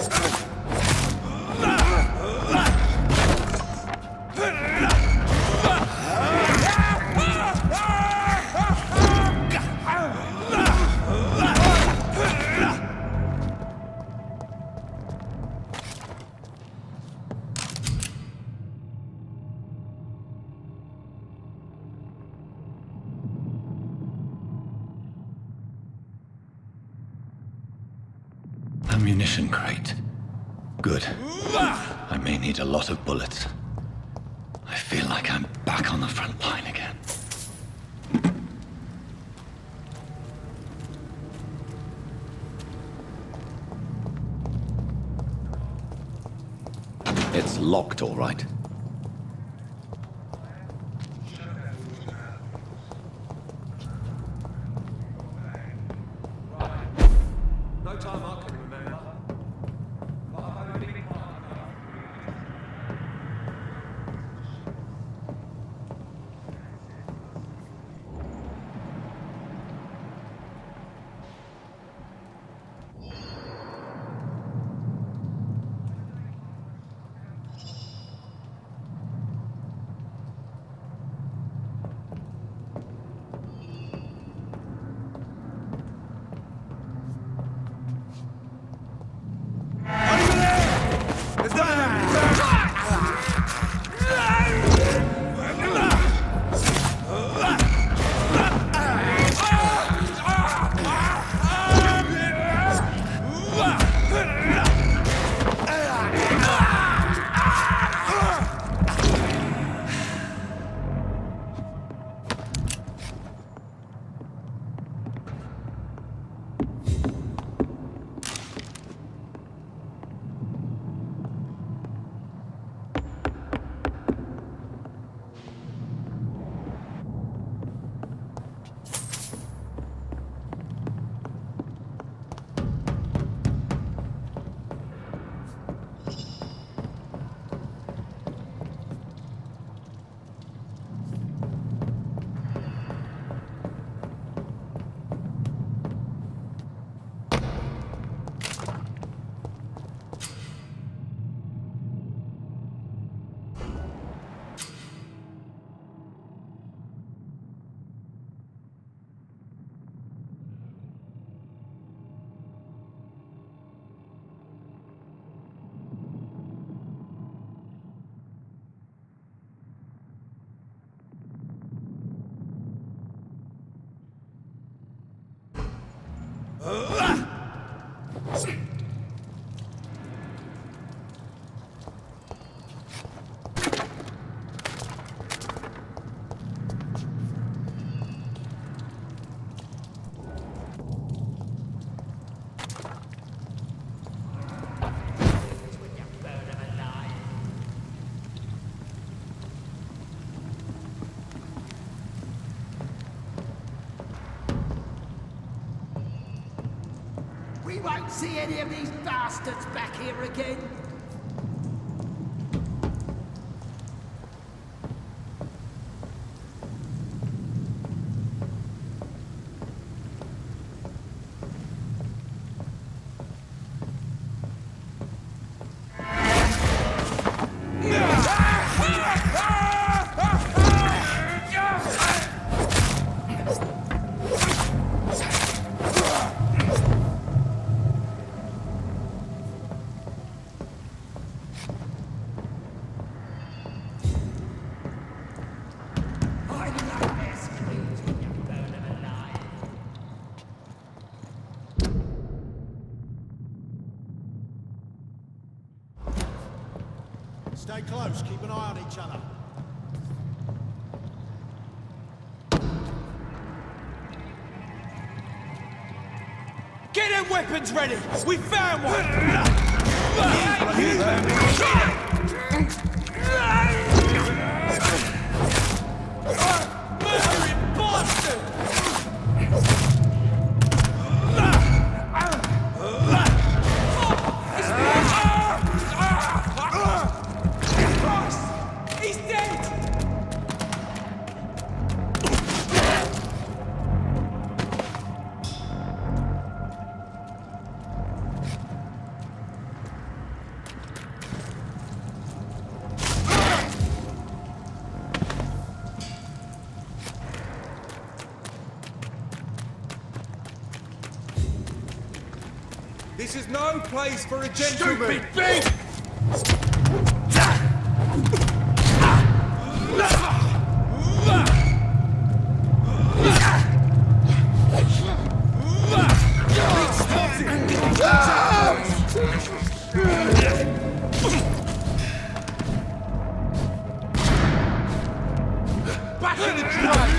Ammunition crate. Good. I may need a lot of bullets. I feel like I'm back on the front line again. It's locked, all right. No time I can remember. But I've only been We won't see any of these bastards back here again. Stay close, keep an eye on each other. Get them weapons ready! We found one! Murdering bastard! He's dead! This is no place for a gentleman! Stupid thing! Back in the drive!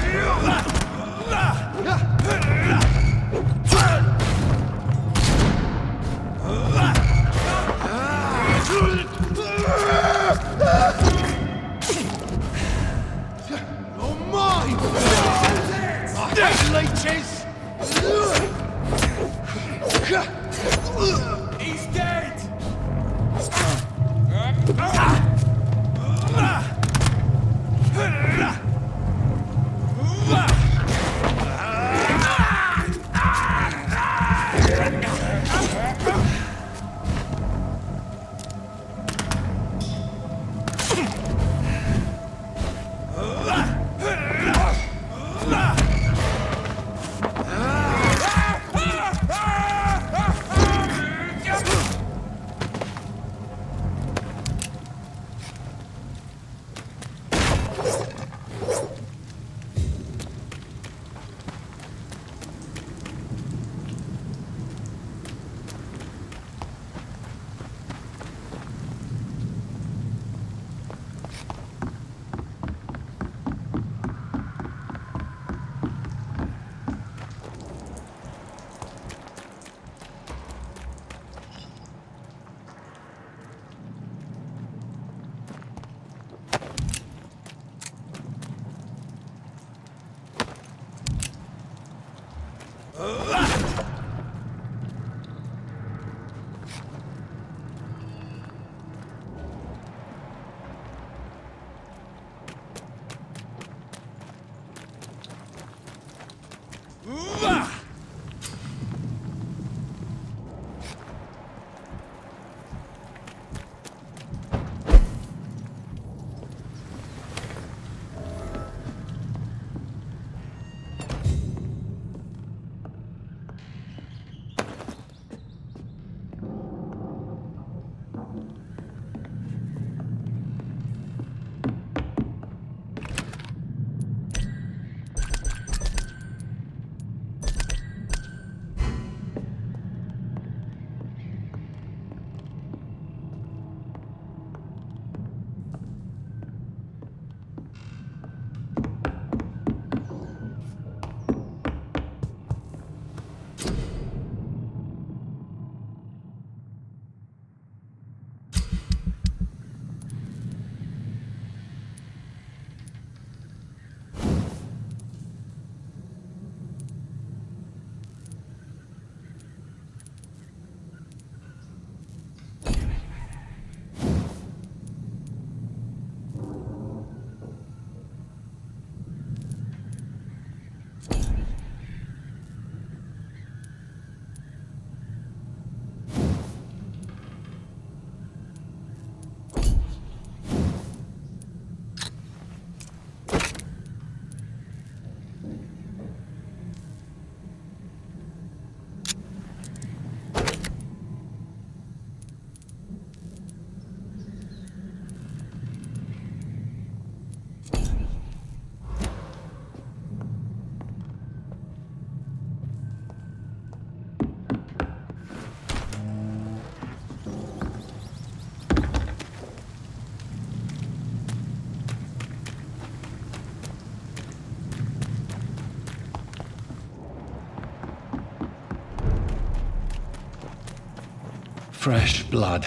Fresh blood.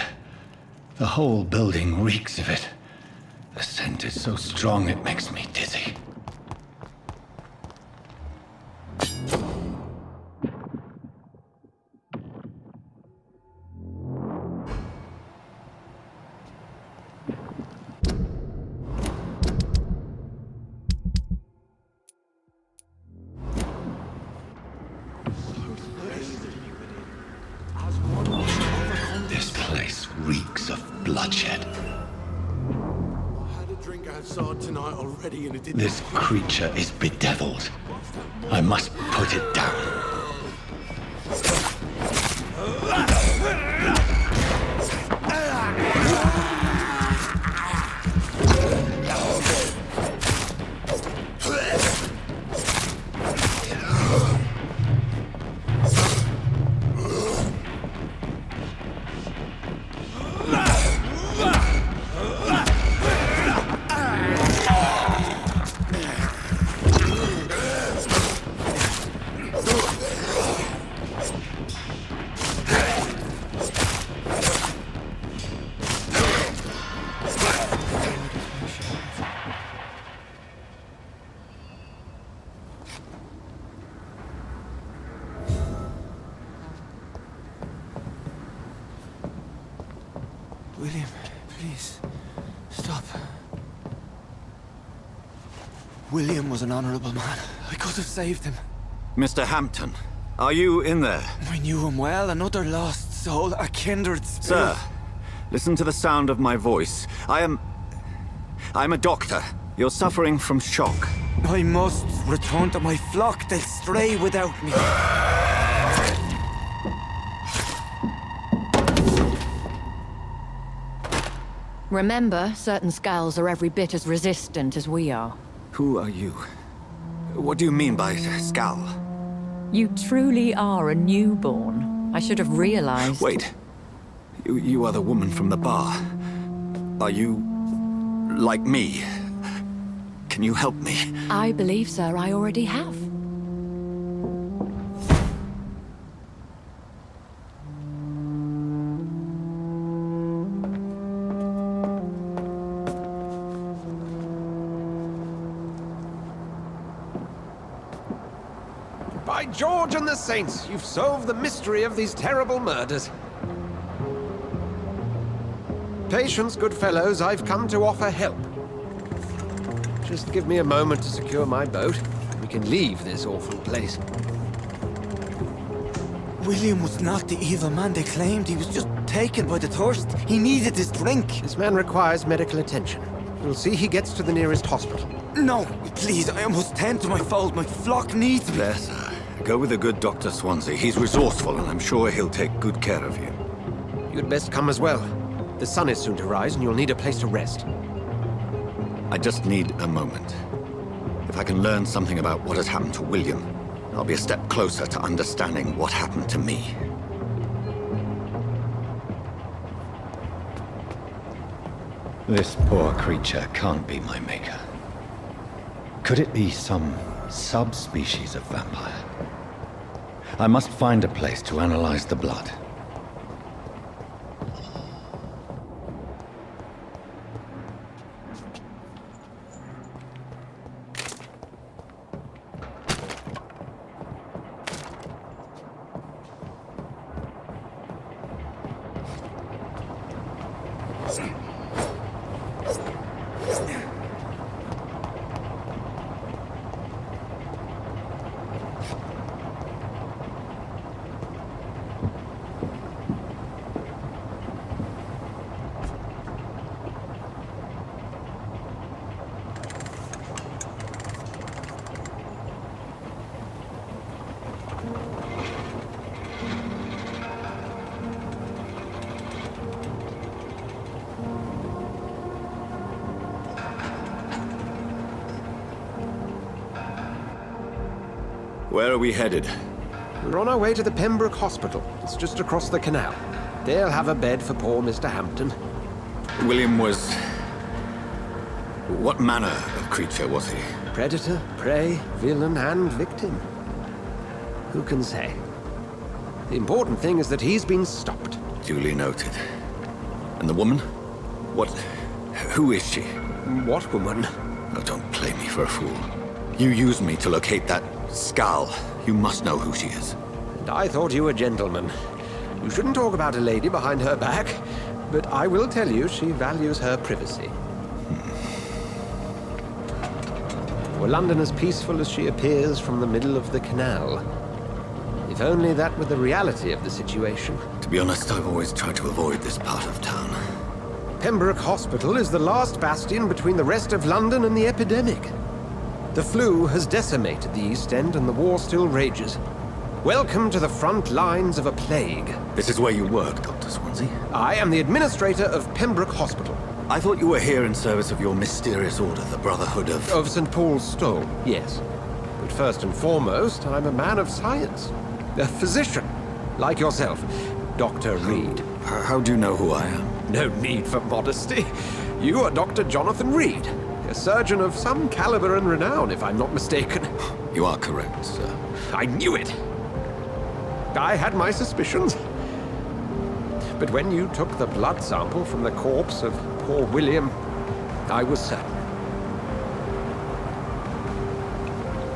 The whole building reeks of it. The scent is so strong it makes me dizzy. This place reeks of bloodshed. I had a drink outside tonight already and it didn't... This creature is bedeviled. I must put it down. William, please, stop. William was an honorable man. I could have saved him. Mr. Hampton, are you in there? I knew him well, another lost soul, a kindred spirit. Sir, listen to the sound of my voice. I'm a doctor. You're suffering from shock. I must return to my flock. They'll stray without me. Remember, certain skulls are every bit as resistant as we are. Who are you? What do you mean by skull? You truly are a newborn. I should have realized. Wait. You are the woman from the bar. Are you... like me? Can you help me? I believe, sir, I already have. By George and the Saints, you've solved the mystery of these terrible murders. Patience, good fellows, I've come to offer help. Just give me a moment to secure my boat. We can leave this awful place. William was not the evil man they claimed. He was just taken by the thirst. He needed this drink. This man requires medical attention. We'll see he gets to the nearest hospital. No, please, I must tend to my fold. My flock needs me. There, sir. Go with the good Dr. Swansea. He's resourceful, and I'm sure he'll take good care of you. You'd best come as well. The sun is soon to rise, and you'll need a place to rest. I just need a moment. If I can learn something about what has happened to William, I'll be a step closer to understanding what happened to me. This poor creature can't be my maker. Could it be some subspecies of vampire? I must find a place to analyze the blood. Where are we headed? We're on our way to the Pembroke Hospital. It's just across the canal. They'll have a bed for poor Mr. Hampton. William was... what manner of creature was he? Predator, prey, villain, and victim. Who can say? The important thing is that he's been stopped. Duly noted. And the woman? What... who is she? What woman? Oh, don't play me for a fool. You used me to locate that skull. You must know who she is. And I thought you a gentleman. You shouldn't talk about a lady behind her back, but I will tell you she values her privacy. Were London as peaceful as she appears from the middle of the canal? If only that were the reality of the situation. To be honest, I've always tried to avoid this part of town. Pembroke Hospital is the last bastion between the rest of London and the epidemic. The flu has decimated the East End and the war still rages. Welcome to the front lines of a plague. This is where you work, Dr. Swansea? I am the administrator of Pembroke Hospital. I thought you were here in service of your mysterious order, the Brotherhood of... Of St. Paul's Stole, yes. But first and foremost, I'm a man of science. A physician, like yourself, Dr. Reed. How do you know who I am? No need for modesty. You are Dr. Jonathan Reed, a surgeon of some caliber and renown, if I'm not mistaken. You are correct, sir. I knew it! I had my suspicions. But when you took the blood sample from the corpse of poor William, I was certain.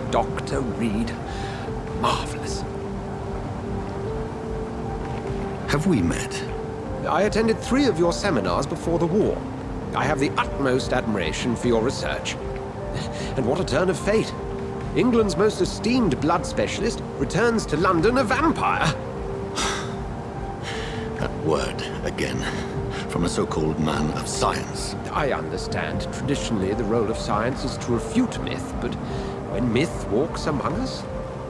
Dr. Reed. Marvelous. Have we met? I attended 3 of your seminars before the war. I have the utmost admiration for your research. And what a turn of fate. England's most esteemed blood specialist returns to London a vampire. That word, again, from a so-called man of science. I understand. Traditionally, the role of science is to refute myth, but when myth walks among us,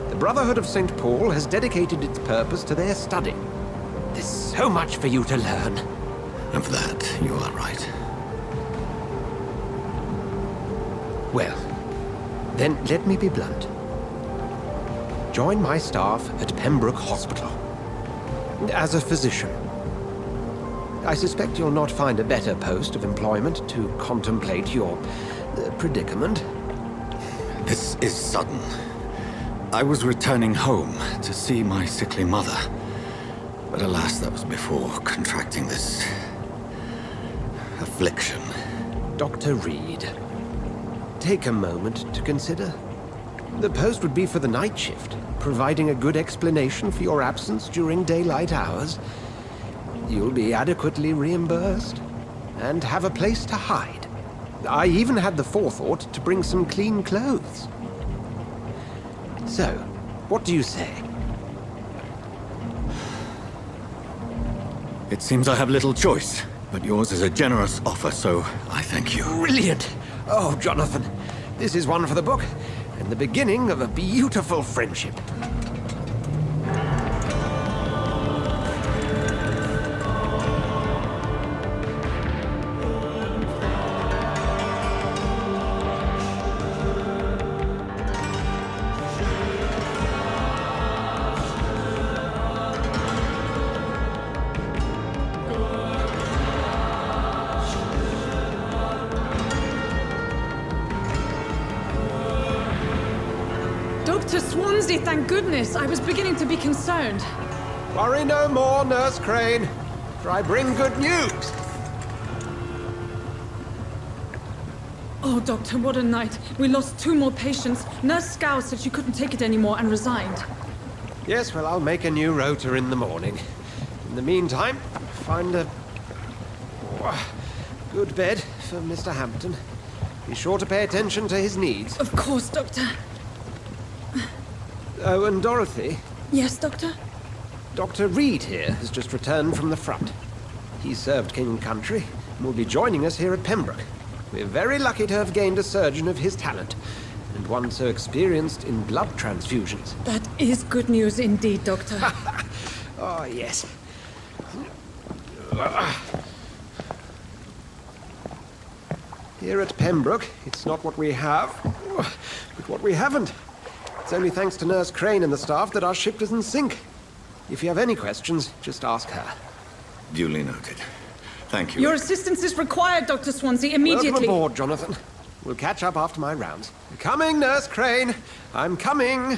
the Brotherhood of St. Paul has dedicated its purpose to their study. There's so much for you to learn. And for that, you are right. Well, then let me be blunt. Join my staff at Pembroke Hospital. As a physician. I suspect you'll not find a better post of employment to contemplate your predicament. This is sudden. I was returning home to see my sickly mother. But alas, that was before contracting this... affliction. Dr. Reed, take a moment to consider. The post would be for the night shift, providing a good explanation for your absence during daylight hours. You'll be adequately reimbursed, and have a place to hide. I even had the forethought to bring some clean clothes. So, what do you say? It seems I have little choice, but yours is a generous offer, so I thank you. Brilliant! Oh, Jonathan, this is one for the book, and the beginning of a beautiful friendship. Dr. Swansea, thank goodness. I was beginning to be concerned. Worry no more, Nurse Crane, for I bring good news. Oh, Doctor, what a night. We lost 2 more patients. Nurse Scow said she couldn't take it anymore and resigned. Yes, well, I'll make a new rota in the morning. In the meantime, find a good bed for Mr. Hampton. Be sure to pay attention to his needs. Of course, Doctor. Oh, and Dorothy? Yes, Doctor? Dr. Reed here has just returned from the front. He served King and Country and will be joining us here at Pembroke. We're very lucky to have gained a surgeon of his talent, and one so experienced in blood transfusions. That is good news indeed, Doctor. Oh, yes. Here at Pembroke, it's not what we have, but what we haven't. It's only thanks to Nurse Crane and the staff that our ship doesn't sink. If you have any questions, just ask her. Duly noted. Thank you. Your assistance is required, Dr. Swansea, immediately. Welcome aboard, Jonathan. We'll catch up after my rounds. Coming, Nurse Crane. I'm coming.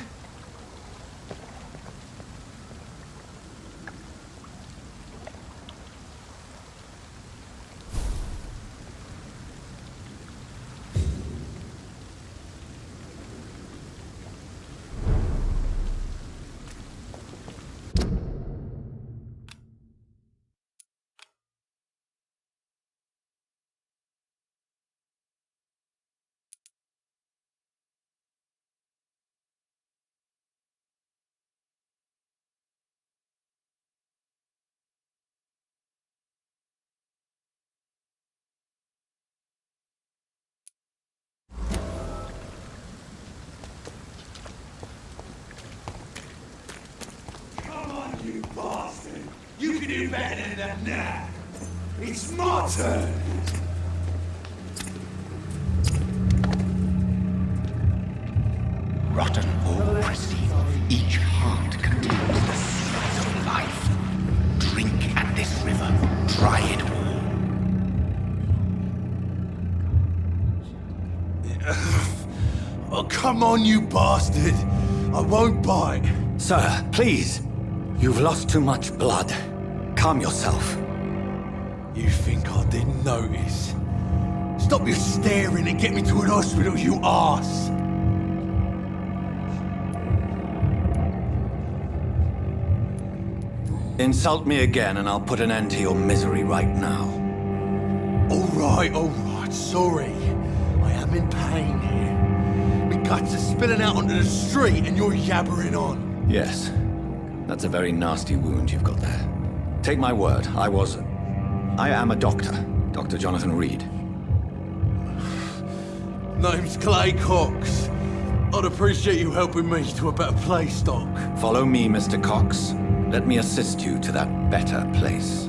do better than that. It's my turn. Rotten or pristine, each heart contains the seeds of life. Drink at this river, try it all. Oh, come on, you bastard! I won't bite. Sir, please. You've lost too much blood. Calm yourself. You think I didn't notice? Stop your staring and get me to an hospital, you arse! Insult me again and I'll put an end to your misery right now. Alright, sorry. I am in pain here. My guts are spilling out onto the street and you're yabbering on. Yes. That's a very nasty wound you've got there. Take my word, I am a doctor. Dr. Jonathan Reed. Name's Clay Cox. I'd appreciate you helping me to a better place, Doc. Follow me, Mr. Cox. Let me assist you to that better place.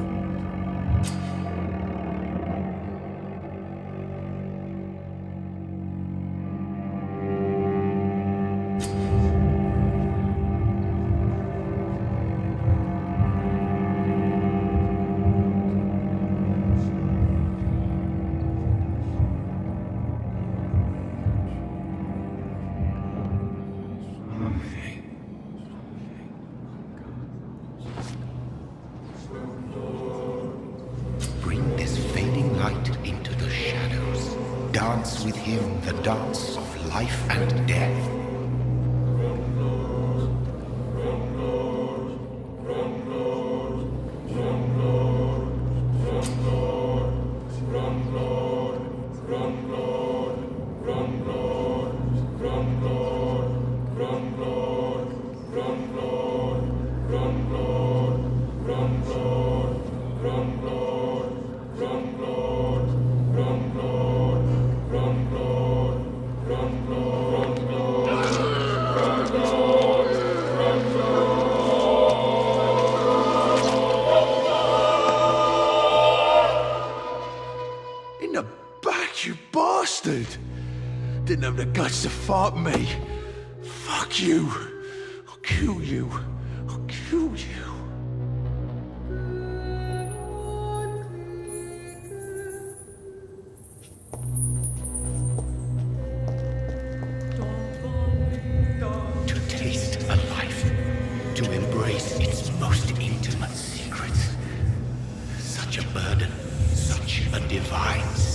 Bring this fading light into the shadows. Dance with him the dance of life and death. In the back, you bastard! Didn't have the guts to fight me. Fuck you. I'll kill you. I'll kill you. To taste a life, to embrace its most intimate secrets. Such a burden, such a divine sin.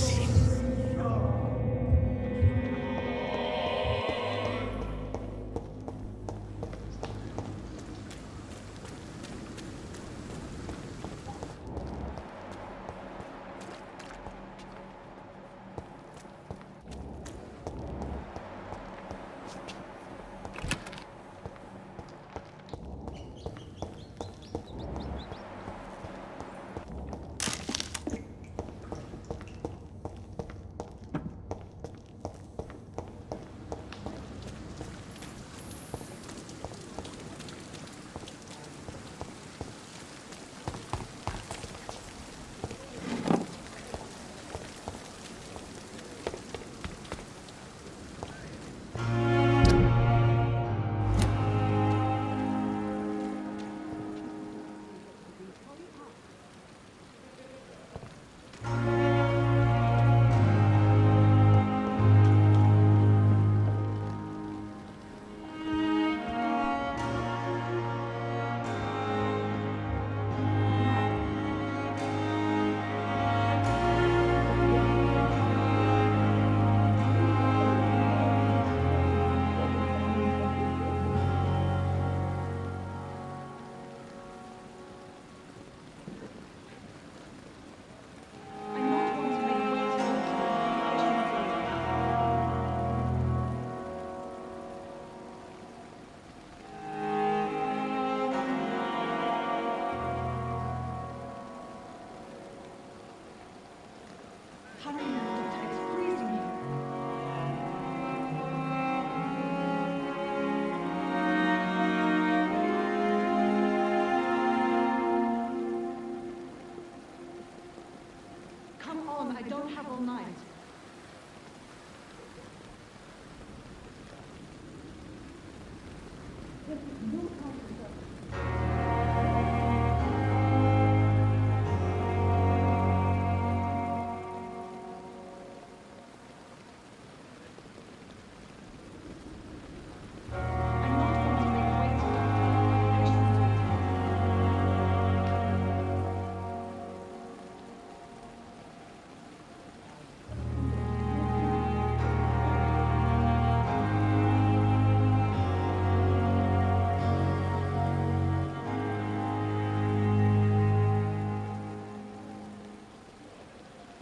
on, I don't have all night.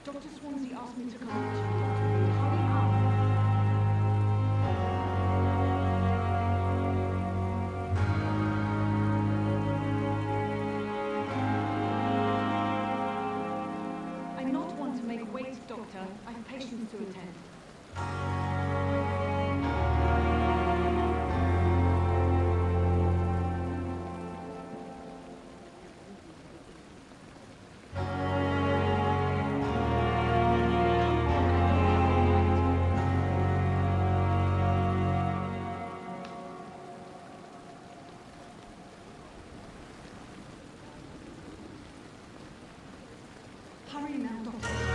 Dr. Swansea asked me to come to you, Dr. Reed. Hurry up. I'm not one to make wait, Doctor. I have patients to attend. Hurry now, Doctor.